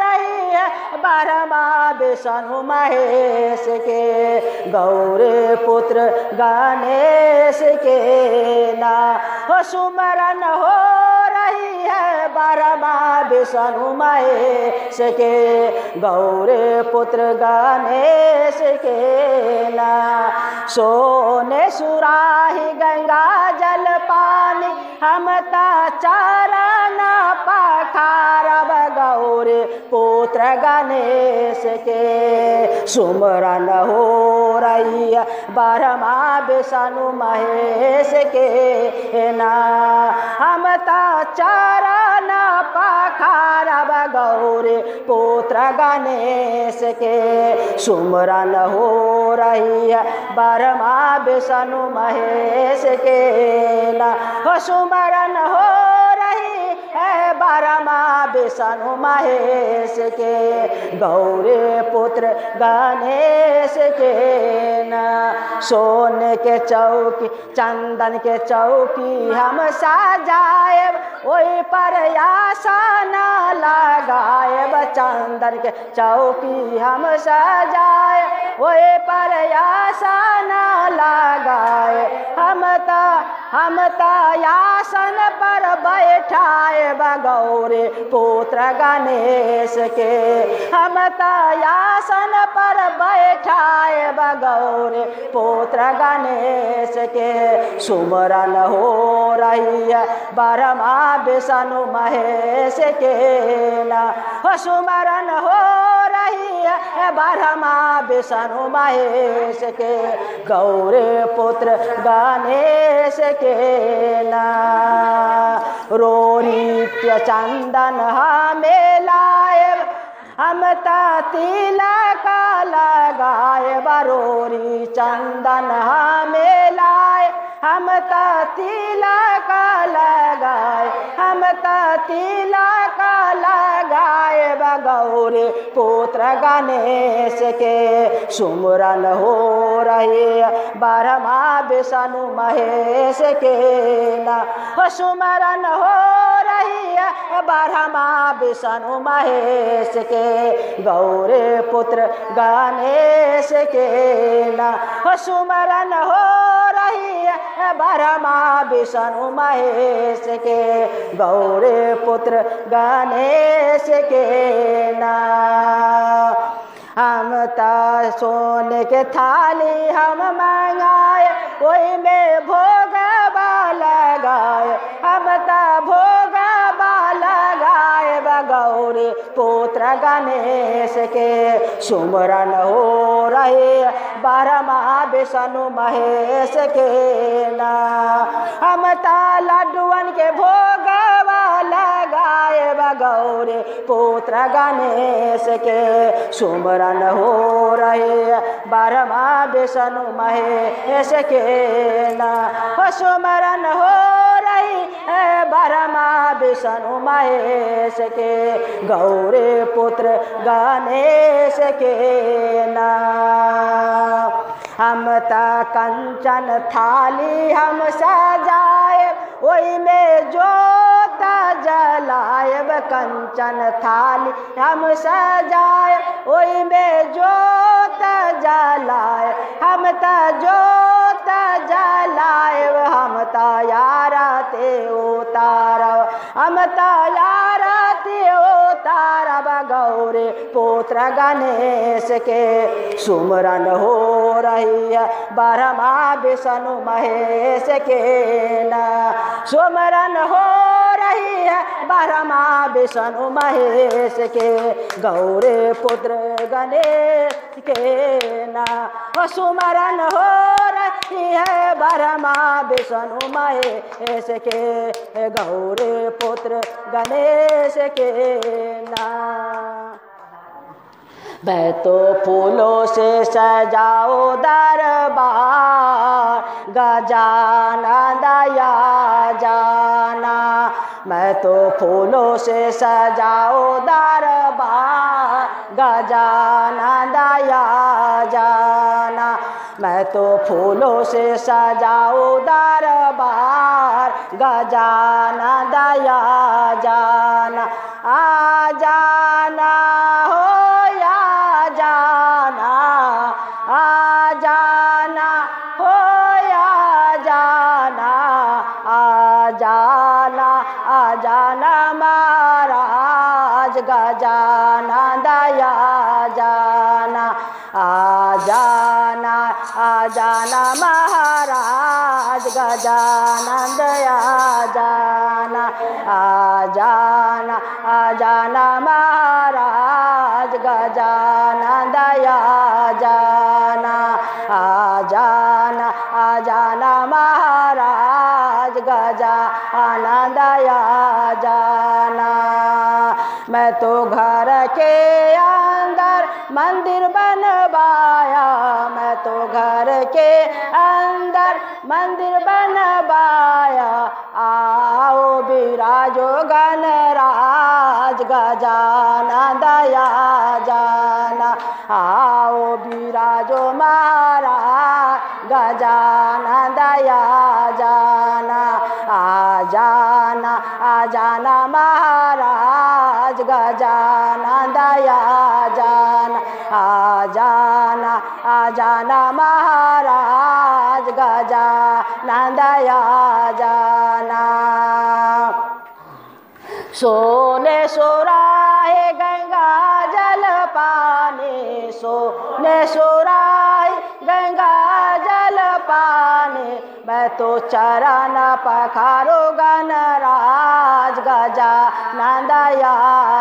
Speaker 1: रही है ब्रह्मा विष्णु महेश के, गौरी पुत्र गणेश के ना, हो सुमरन हो रही है ब्रह्मा विष्णु महेश के, गौरी पुत्र गणेश के ना, सोने सुराही गंगा जल पानी हम चरण पखारब, गौरी पुत्र गणेश के, सुमरन हो रही है ब्रह्मा विष्णु महेश के ना, हम चरण पखारब, गौरी पुत्र गणेश के, सुमरन हो रही है ब्रह्मा विष्णु महेश के ना, हो सुमरन हो रही है ब्रह्मा विष्णु महेश के, गौरी पुत्र गणेश के ना, सोने के चौकी चंदन के चौकी हम सजाएब, ओई पर आसन लगाएब, चंदन के चौकी हम सजाए, ओई पर आसन लगाए, हम आसन पर बैठाएब, गौरी पुत्र गणेश के, हम आसन पर बैठाएब, गौरी पुत्र गणेश के, सुमरन हो रही है ब्रह्मा विष्णु महेश के ना, हो सुमरन हो रही है ब्रह्मा विष्णु महेश के, गौरी पुत्र गणेश के ना, रोरी चंदन हमें लाएब, हम तिलक लगाए, बरोरी चंदन हमें लाए, हम तिलक लगाए, हम तिलक लगाए, गौरी पुत्र गणेश के, सुमरन हो रही ब्रह्मा विष्णु महेश के ना, हो सुमरन हो रही ब्रह्मा विष्णु महेश के, गौरी पुत्र गणेश के ना, हो सुमरन हो रही ब्रह्मा विष्णु महेश के, गौरी पुत्र गणेश के ना, हम सोने के थाली हम मंगाए, ओई में भोग लगाए, हम भोग लगाए, गौरी पुत्र गणेश के, सुमरन हो रही ब्रह्मा विष्णु महेश के ना, हम लड्डुअन के भोग लगाए, गौरी पुत्र गणेश के, सुमरन हो रही ब्रह्मा विष्णु महेश के ना, हो सुमरन हो रही है ब्रह्मा विष्णु महेश के, गौरी पुत्र गणेश के ना, हम कंचन थाली हम सजाए, ओई में जोत जलाएब, कंचन थाली हम सजाए, ओई में जोत जलाए, हम जोत जलाएब, हम यारते उतारब, हम यारते उतारब, गौरी पुत्र गणेश के, सुमरन हो रही है ब्रह्मा विष्णु महेश के ना, सुमरन हो ब्रह्मा विष्णु महेश के, गौरी पुत्र गणेश के ना सुमरन हो रही है ब्रह्मा विष्णु महेश के, गौरी पुत्र गणेश के ना। मैं तो फूलों से सजाओ दरबार, गजानन दया जाना। मैं तो फूलों से सजाओ दरबार, गजानन दया जाना। मैं तो फूलों से सजाओ दरबार, गजानन दया जाना। आ जाना हो जाना, आ जाना हो या जाना, आ जाना, आ जाना महाराज गजानन दया जाना। आ जाना, आ जाना महाराज गजानन दया जाना। आ जाना, आ जाना महाराज गजानन दया जाना। आ जाना, आ जाना महाराज गजानन दया जाना। मैं तो घर के अंदर मंदिर बनवाया, मैं तो घर के अंदर मंदिर बनवाया। आओ विराजो गणराज गजानन दया जाना। आओ विराजो महाराज गजानन दया जाना। आ जाना, आ जाना महाराज गजानन दया जाना। आ जाना, आ जाना महाराज गजानन दया जाना। सोने सुराहे गंगा जल पानी, सोने सुराहे गंगा जल पानी। मैं तो चरण पखारो गणराज गजानन दया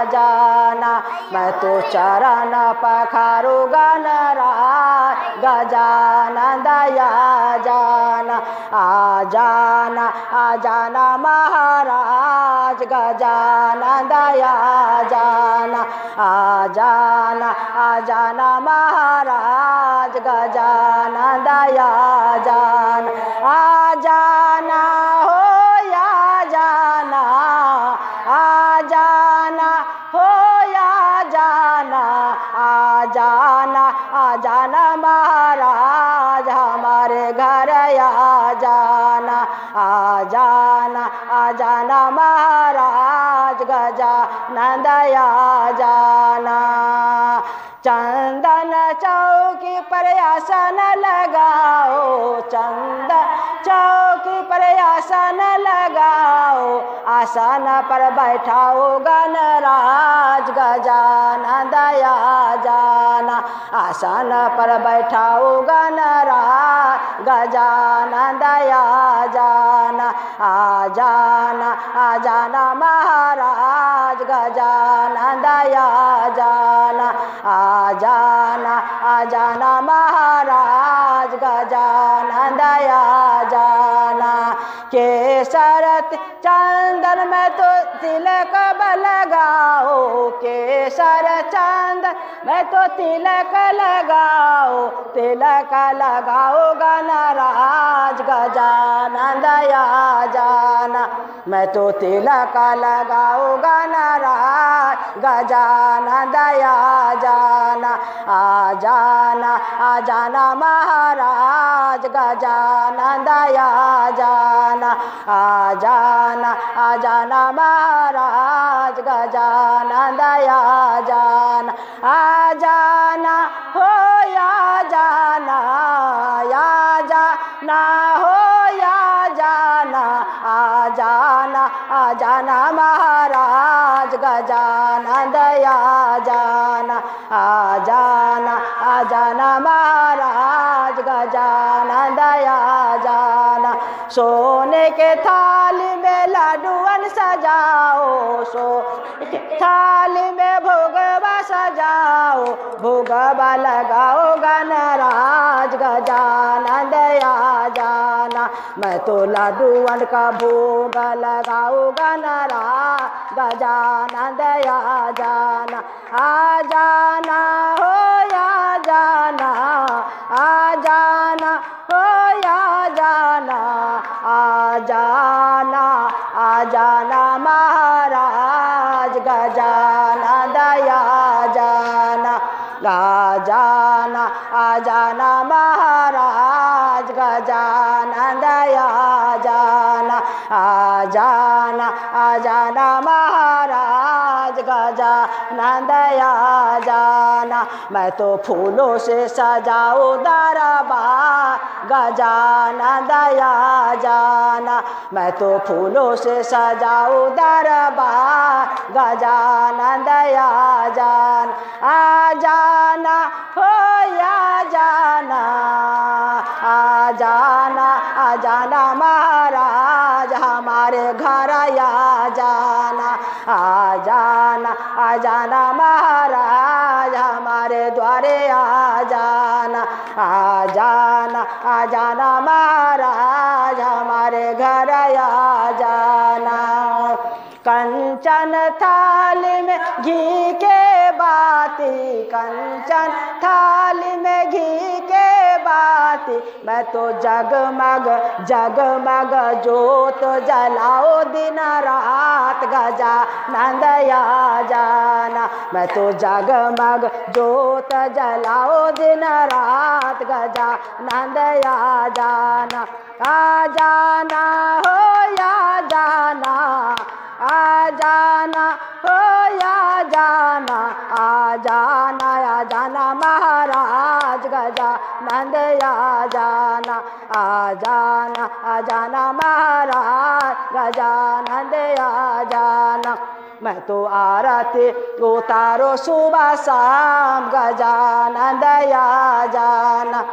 Speaker 1: जाना। मैं तो चरण पखारो गणराज गजानन दया जाना। आ जाना, आ जाना महाराज गजानन दया जाना। आ जाना, आ जाना महाराज गजानन दया जाना। आ जाना हो या जाना, आ जाना हो या जाना। आ जाना, आ जाना महाराज हमारे घर आ जाना। आ जाना, आ जाना महाराज गजानन दया जाना। चंदन चौकी पर आसन लगाओ, चंदन चौकी पर आसन लगाओ। आसन पर बैठाओ गणराज गजानन दया जाना। आसन पर बैठाओ गणराज गजानन दया जाना। आ जाना, आ जाना महाराज गजानन दया जाना। आ जाना, आ जाना महाराज गजानन दया जाना। केसर चंदन में तो तिलक लगाओ, केसर चंदन में तो तिलक लगाओ। तिलक लगाओ गणराज गजानन दया जाना। मैं तो तिलक लगाओ गणराज गजानन दया जाना। आ जाना, आ जाना महाराज गजानन दया जाना। आ जाना, आ जाना महाराज गजानन दया जाना। आ जाना हो या जाना, या जाना हो या जाना। आ जाना, आ जाना महाराज गजानन दया जाना। आ जाना, आ जाना महाराज गजानन दया जाना। सोने के थाली में लड्डूअन सजाओ, थाली में भोगवा सजाओ, भोगवा लगाओ गणराज गजानन आ जाना। मैं तो लड्डूअन का भोग लगाओ गणराज गजानन आ जाना। आ जाना हो या जाना, आ जाना हो या जाना, आ जाना, आ जाना महाराज गजानन आ जाना। आ जाना, आ जाना महाराज गजानन आ जाना। आ जाना, आ जाना महाराज गजानन आ जाना। मैं तो फूलों से सजाऊं दरबार गजानन आ जाना। मैं तो फूलों से सजाऊं दरबार गजानन आ जाना। आ जाना हो या जाना, आ जाना, आ जाना महाराज हमारे घर आ जाना। आ जाना, आ जाना महाराज हमारे द्वारे आ जाना। आ जाना, आ जाना महाराज हमारे घर आ जाना। कंचन थाली में घी के बाती, कंचन थाली में घी के बाती। मैं तो जगमग जगमग जोत जलाओ दिन रात गजानन आ जाना। मैं तो जगमग जोत जलाओ दिन रात गजानन आ जाना। आ जाना हो या जाना, आ जाना हो या जाना, आ जाना, आ जाना महाराज गजानन आ जाना। आ जाना, आ जाना महाराज गजानन आ जाना। मैं तो आरती उतारो सुबह शाम गजानन आ जाना।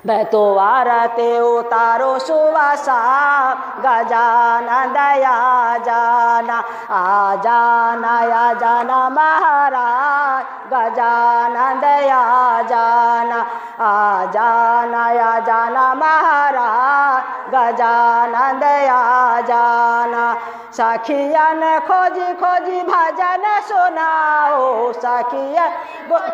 Speaker 1: मैं तो आरती उतारो सुबह शाम गजानन आ जाना। आ जाना, आ जाना महाराज गजानन आ जाना। आ जाना, आ जाना महाराज गजानन आ जाना। सखियन खोजी खोजी भजन सुनाओ, सखियन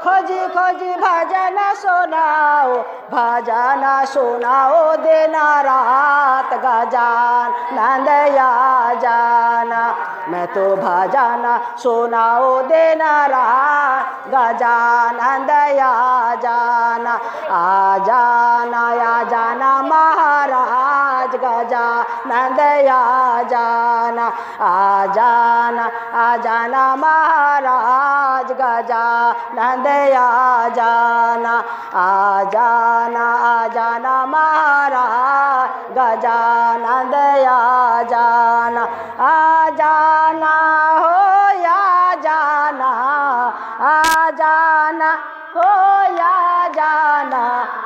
Speaker 1: खोजी खोजी भजन सुनाओ, भजन सुनाओ दिन रात गजानन आ जाना। मैं तो भजन सुनाओ दिन रात गजानन आ जाना। आ जाना, आ जाना महाराज गजानन आ जाना। आ जाना, आ जाना महाराज गजानन आ जाना। आ जाना, आ जाना महाराज गजानन आ जाना। आ जाना हो या जाना, आ जाना हो या जाना,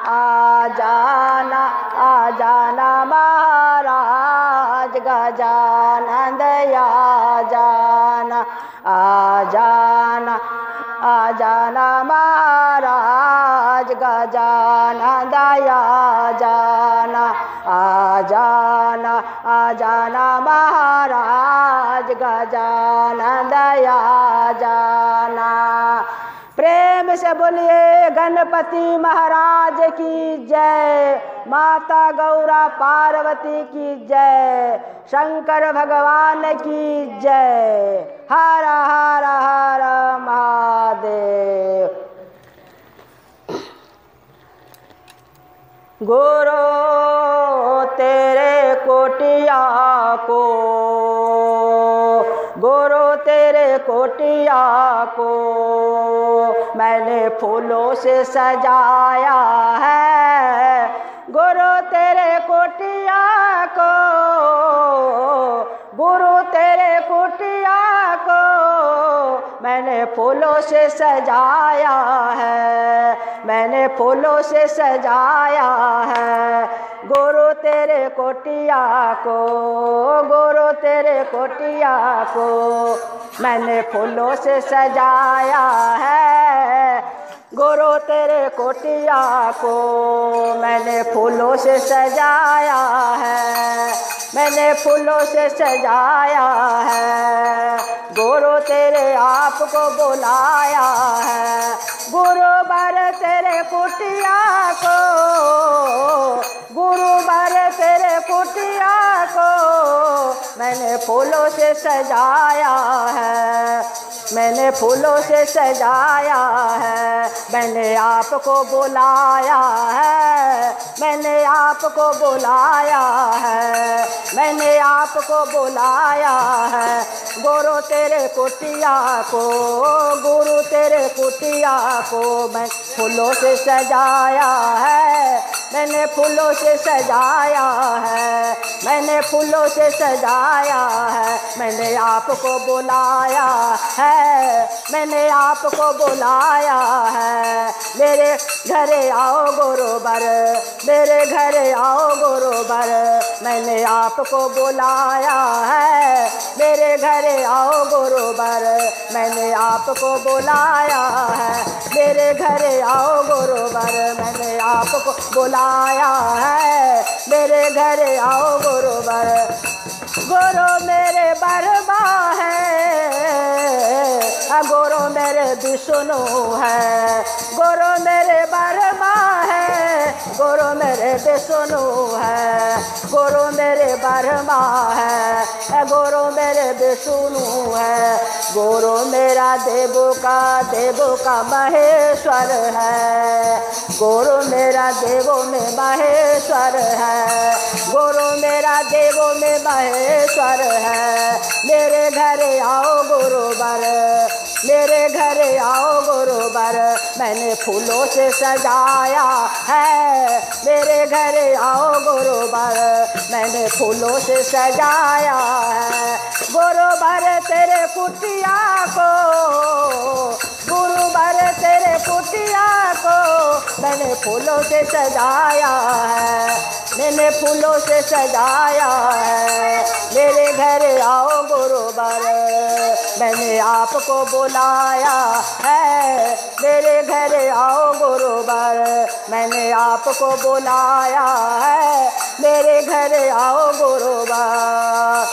Speaker 1: आ जाना, आ जाना महाराज गजानन आ जाना। आ जाना, आ जाना महाराज गजानन आ जाना। आ जाना, आ जाना महाराज गजानन आ जाना। प्रेम से बोलिए गणपति महाराज की जय, माता गौरा पार्वती की जय, शंकर भगवान की जय। हर हर हर महादेव। गुरु तेरे कोटिया को, गुरु तेरे कोटिया को मैंने फूलों से सजाया है। गुरु तेरे कोटिया को, गुरु तेरे कुटिया को मैंने फूलों से सजाया है, मैंने फूलों से सजाया है। गुरु तेरे कुटिया को, गुरु तेरे कुटिया को मैंने फूलों से सजाया है। गुरु तेरे कुटिया को मैंने फूलों से सजाया है, मैंने फूलों से सजाया है। गुरु तेरे आप को बुलाया है, गुरु बर तेरे कुटिया को, गुरु बर तेरे कुटिया को मैंने फूलों से सजाया है, मैंने फूलों से सजाया है। मैंने आपको बुलाया है, मैंने आपको बुलाया है, मैंने आपको बुलाया है। गुरु तेरे कुटिया को, गुरु तेरे कुटिया को मैं फूलों से सजाया है, मैंने फूलों से सजाया है, मैंने फूलों से सजाया है। मैंने आपको बुलाया है, मैंने आपको बुलाया है। मेरे घरे आओ गुरुवर, मेरे घरे आओ गुरुवर, मैंने आपको बुलाया है। मेरे घरे आओ गुरुवर, मैंने आपको बुलाया है। मेरे घरे आओ गुरुवर, मैंने आपको बुलाया है। मेरे घरे आओ गुरुवर, गुरु मेरे बरबा है, गुरु मेरे विष्णु है, गुरु मेरे बरबा है, गुरु मेरे विष्णु है, गुरु मेरे बरमा है, गुरु मेरे विष्णु है। गुरु मेरा देवों का महेश्वर है, गुरु मेरा देवों में महेश्वर है, गुरु मेरा देवों में महेश्वर है। मेरे घरे आओ गुरुवर, मेरे घरे आओ गुरुवर, मैंने फूलों से सजाया है। मेरे घरे आओ गुरुवर, मैंने फूलों से सजाया है। गुरुवर तेरे कुटिया को, गुरुवर तेरे कुटिया को मैंने फूलों से सजाया है, मैंने फूलों से सजाया है। मेरे घरे आओ गुरुवर, मैंने आपको बुलाया है। मेरे घरे आओ गुरुवर, मैंने आपको बुलाया है। मेरे घरे आओ गुरुवर,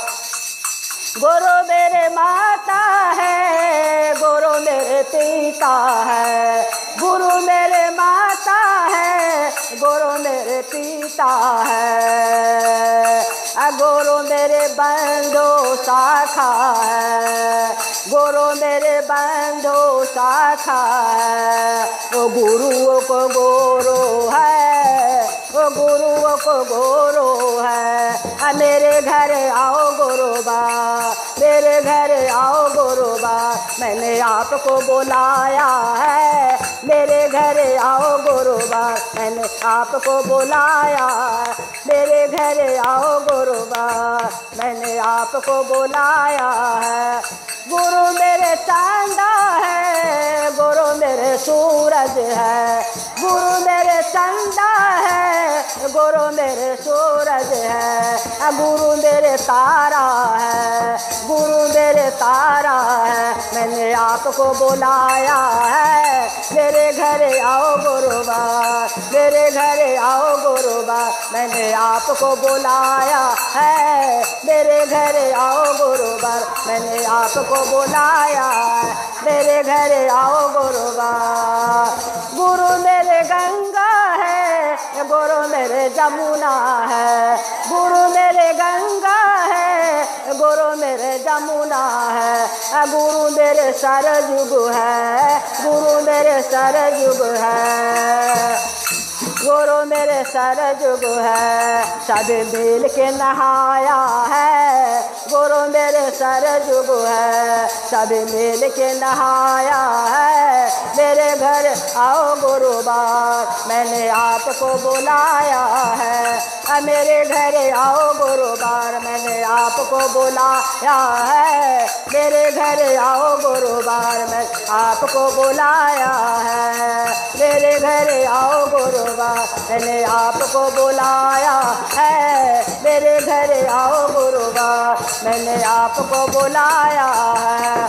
Speaker 1: गुरु मेरे माता है, गुरु मेरे पिता है, गुरु मेरे माता है, गुरु मेरे पिता है, गुरु मेरे बंधु शाखा है, गुरु मेरे बंधु शाखा है। वो गुरुओं को गुरु है, वो गुरुओं को गुरु है। मेरे घर आओ गुरुबा, मेरे घर आओ गुरुबा, मैंने आपको बुलाया है। मेरे घर आओ गुरुबा, मैंने आपको बुलाया है। मेरे घर आओ गुरुबा, मैंने आपको बुलाया है। गुरु मेरे चांदा है, गुरु मेरे सूरज है, गुरु मेरे चंदा है, गुरु मेरे सूरज है, गुरु मेरे तारा है, गुरु मेरे तारा है। मैंने आपको बुलाया है। मेरे घरे आओ गुरुबा, मेरे घरे आओ गुरुबा, मैंने आपको बुलाया है। मेरे घरे आओ गुरुबा, मैंने आपको बुलाया है। मेरे घरे आओ गुरुबा, गुरु मेरे गंगा है, गुरु मेरे जमुना है, गुरु मेरे गंगा है, गुरु मेरे जमुना है, गुरु मेरे सरजुग है, गुरु मेरे सरजुग है, गुरु मेरे सरजुग है। सब मिल के नहाया है, गुरु मेरे सरजुग है, सब मिल के नहाया है। मेरे घर आओ गुरुबा, मैंने आपको बुलाया है। मेरे घर आओ गुरुवार मैंने आपको बुलाया है, मेरे घर आओ गुरुवार मैं आपको बुलाया है, मेरे घर आओ गुरुवार मैंने आपको बुलाया है, मेरे घर आओ गुरुवार मैंने आपको बुलाया है।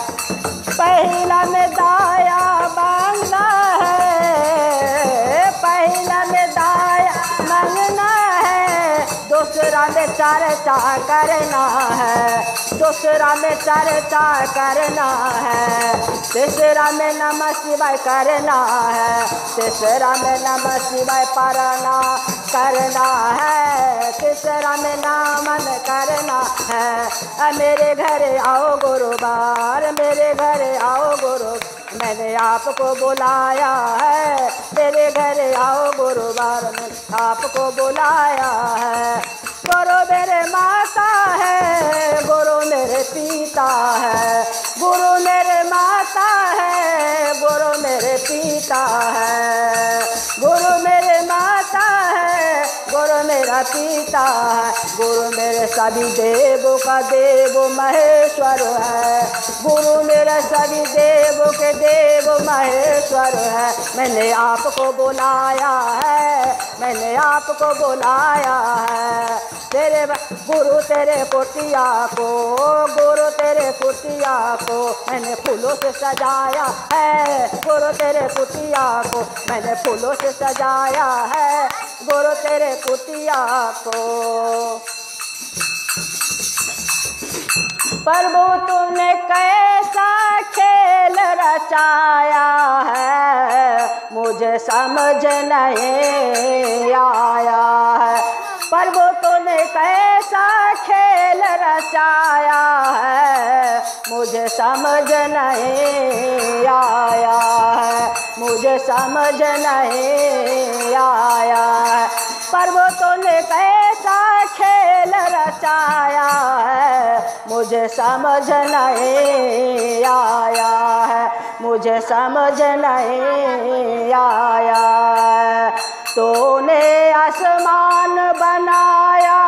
Speaker 1: पहला में दाया मांगना है, पहला में दाया मांगना है, दूसरा में चर्चा करना है, दूसरा में चर्चा करना है, तीसरा में नमः शिवाय करना है, तीसरा में नमः शिवाय पढ़ना करना है, तीसरा में नामन करना है। मेरे घर आओ गुरुवार मेरे घर आओ गुरु मैंने आपको बुलाया है, मेरे घर आओ गुरुवार मैंने आपको बुलाया है। गुरु मेरे माता है, गुरु मेरे पिता है, गुरु मेरे माता है, गुरु मेरे पिता है, गुरु मेरे माता है, गुरु मेरा पिता है, गुरु मेरे सभी देवों का देव महेश्वर है, गुरु मेरे सभी देवों के देव महेश्वर है। मैंने आपको बुलाया है, मैंने आपको बुलाया है, तेरे गुरु तेरे कुटिया को, गुरु तेरे कुटिया को मैंने फूलों से सजाया है, गुरु तेरे कुटिया को मैंने फूलों से सजाया है, गुरु तेरे कुटिया को। प्रभु तूने कैसा खेल रचाया है, मुझे समझ नहीं आया है, प्रभु तूने कैसा खेल रचाया है, मुझे समझ नहीं आया है, मुझे समझ नहीं आया है, प्रभु तूने कैसा खेल रचाया है, मुझे समझ नहीं आया है, मुझे समझ नहीं आया है। तूने आसमान बनाया,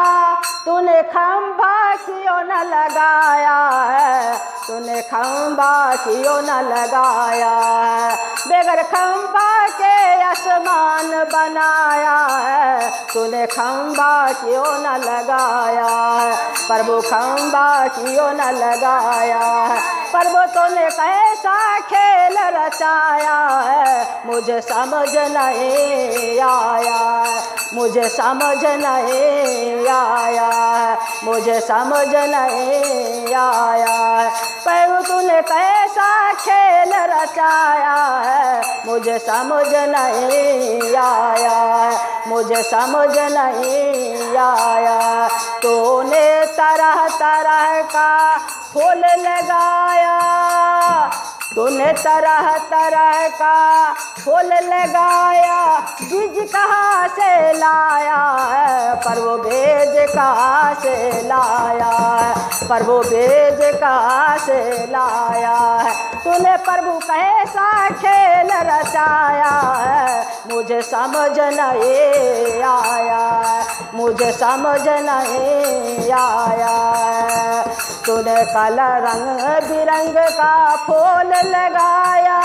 Speaker 1: तूने खंभा क्यों न लगाया है, तूने खंभा क्यों न लगाया है, बगैर खंभा के आसमान बनाया है, तूने खंभा क्यों न लगाया है, प्रभु खंभा क्यों न लगाया है, प्रभु तूने कैसा खेल रचाया है, मुझे समझ नहीं आया है, मुझे समझ नहीं आया है, मुझे समझ नहीं आया है, प्रभु तूने कैसा खेल रचाया है, मुझे समझ नहीं आया है, मुझे समझ नहीं आया। तूने तरह तरह का फूल लगाया, तूने तरह तरह का फूल लगाया, बीज कहाँ से लाया है, प्रभु बीज कहाँ से लाया है, प्रभु बीज कहाँ से लाया है, तूने प्रभु कैसा खेल रचाया है, मुझे समझ नहीं आया है, मुझे समझ नहीं आया है। तूने काला रंग बिरंग का फूल लगाया,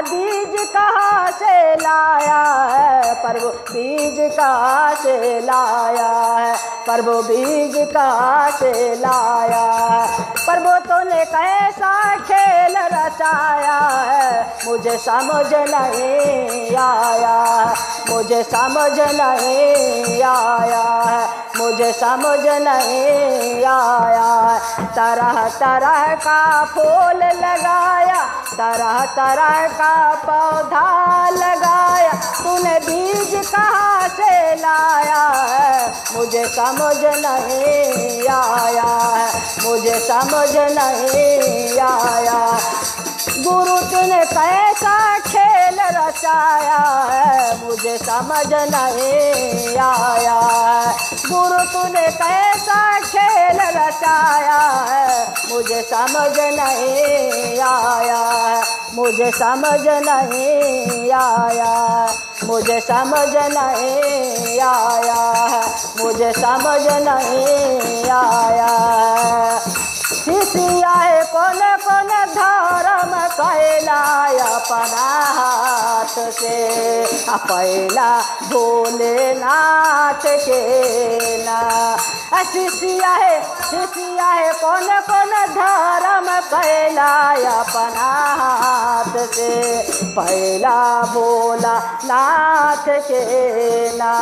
Speaker 1: बीज कहाँ से लाया है, प्रभु बीज कहाँ से लाया है, प्रभु बीज कहाँ से लाया है, प्रभु तूने कैसा खेल रचाया है, मुझे समझ नहीं आया है, मुझे समझ नहीं आया है, मुझे समझ नहीं आया है। तरह तरह का फूल लगाया, तरह तरह का पौधा लगाया, तूने बीज कहाँ से लाया है, मुझे समझ नहीं आया है, मुझे समझ नहीं आया। गुरु तूने कैसा खेल रचाया है, मुझे समझ नहीं आया है, गुरु तूने कैसा खेल रचाया है, मुझे समझ नहीं आया है, मुझे समझ नहीं आया। मुझे समझ नहीं आया है, मुझे समझ नहीं आया है। शिष्या है कौन कौन धर्म कैलाया अपना हाथ से, पहला भोलेनाथ के ना। शिष्या है कौन कौन धर्म कैलाया अपना हाथ से, पहला भोलानाथ के ना।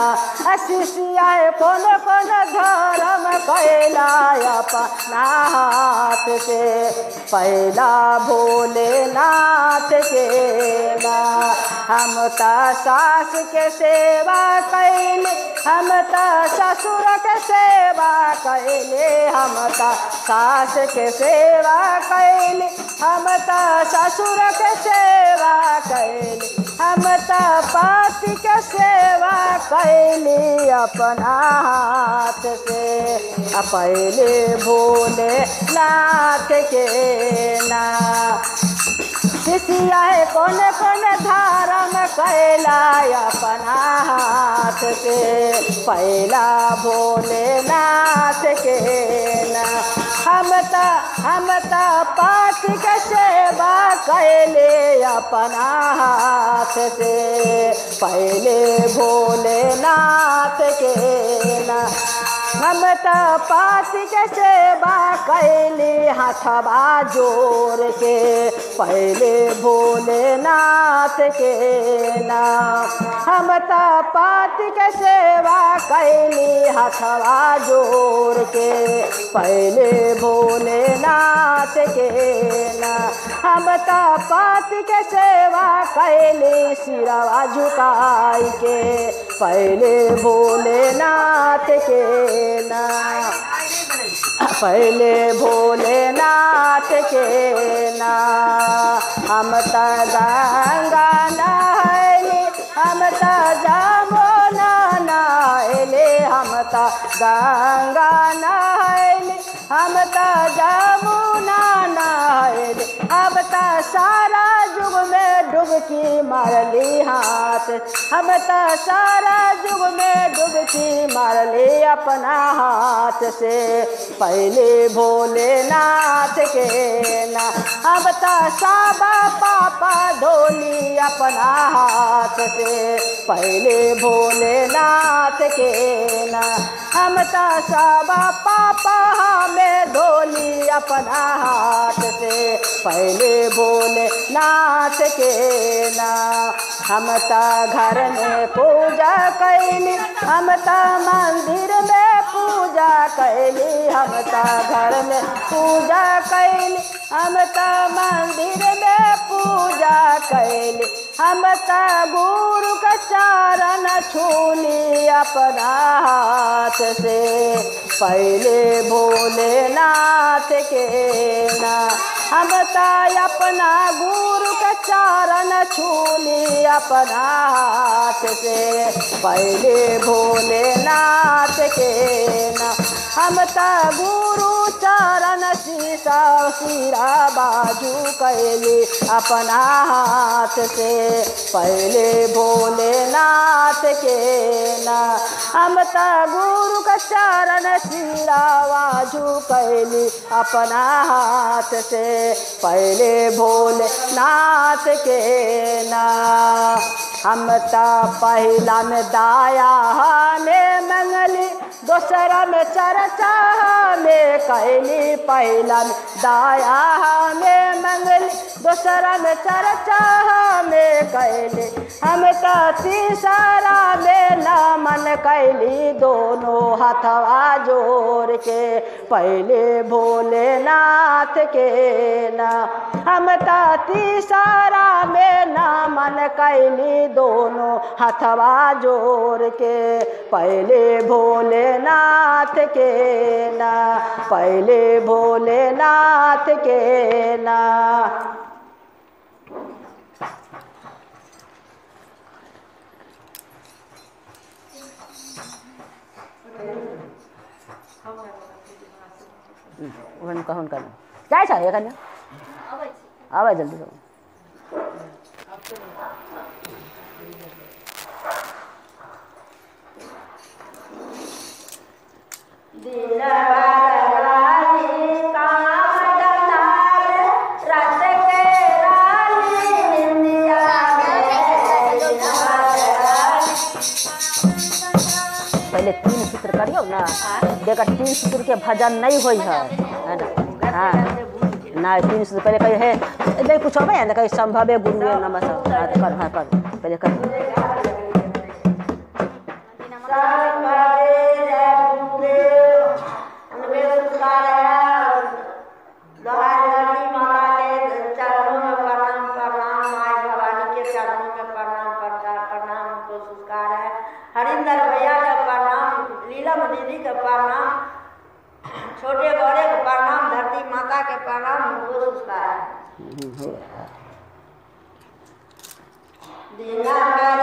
Speaker 1: शिष्या है कौन कौन धर्म कैलाया अपना हाथ से, पहला भोलेनाथ के ना। हम तो सास के सेवा कैले, हम तो ससुर के सेवा कैले, हम तो सास के सेवा कैले, हम तो ससुर के सेवा कैले, हम तो पति के सेवा कैली अपना हाथ से, पहले भोलेनाथ के ना। शिष्या है कौन कौन धर्म कैलाया अपना हाथ से, पहला भोलेनाथ के ना। हम तो पति के सेवा कैले अपना हाथ से, पहले भोलेनाथ के ना। हम तो पति के सेवा कैली हाथवा जोड़ के, पहले भोलेनाथ के ना। हम तो पति के सेवा कैली हाथवा जोड़ के, पहले भोलेनाथ के ना। हम तो पति के सेवा कैली सिरवा झुकाई के, पहले भोलेनाथ के ना, पहले भोलेनाथ के ना। हम तो गंगा नहाइले, हम तो जमुना नहाइले, हम तो गंगा नहाइले, हम तो जमुना नहाइले। अब तो सारा जुग में डुबकी मार ली हाथ, हम तो सारा जुग में डुबकी मार ली अपना हाथ से, पहले भोलेनाथ के ना। अब तो सब पापा धोली अपना हाथ से, पहले भोलेनाथ के ना। हम तो सब पापा हमें धोली अपना हाथ से, पहले भोलेनाथ के ना। हम तो घर में पूजा कैली, हम तो मंदिर में पूजा कैली, हम तो घर में पूजा कैली, हम तो मंदिर में पूजा कैली। हम तो गुरु का चरण छूली अपना हाथ से, पहले भोलेनाथ के ना। हम तो अपना गुरु का चरण छूली अपना हाथ से, पहले भोलेनाथ के ना। हम तो गुरु चरण शीशा सिरा बाजू कैली अपना हाथ से, पहले भोलेनाथ के ना। हम तो गुरु का चरण सिरा बाजू कैली अपना हाथ से, पहले भोलेनाथ के ना। हम तो पहला में दाया में मंगली, दूसरा में चर्चा में कैली, पहला में दाया में मंगली, दूसरा में चर्चा में कैली। हम तो तीसरा में नमन कैली, दोनों हाथवा जोड़ के, पहले भोलेनाथ के ना। हम तो तीसरा में नमन कैली, दोनों हाथवा जोड़ के, पहले भोलेनाथ के ना, पहले भोलेनाथ के ना। कहन जाए छ एखन आबै जल्दी दिन भर रानी काम डलाल रत के रानी निंदिया में दिन भर रानी।
Speaker 3: पहले 3 सूत्र करियो ना, देखा 3 सूत्र के भजन नहीं होई है ना। हाँ ना 3 सूत्र पहले कहे है नहीं कुछ हो ना कहीं संभव गुरु नमः कर। हाँ कर पहले कर
Speaker 1: हरिंदर भैया का प्रणाम, लीलम दीदी का प्रणाम, छोटे बड़े का प्रणाम, धरती माता के प्रणाम, हमको संस्कार है। दिन भर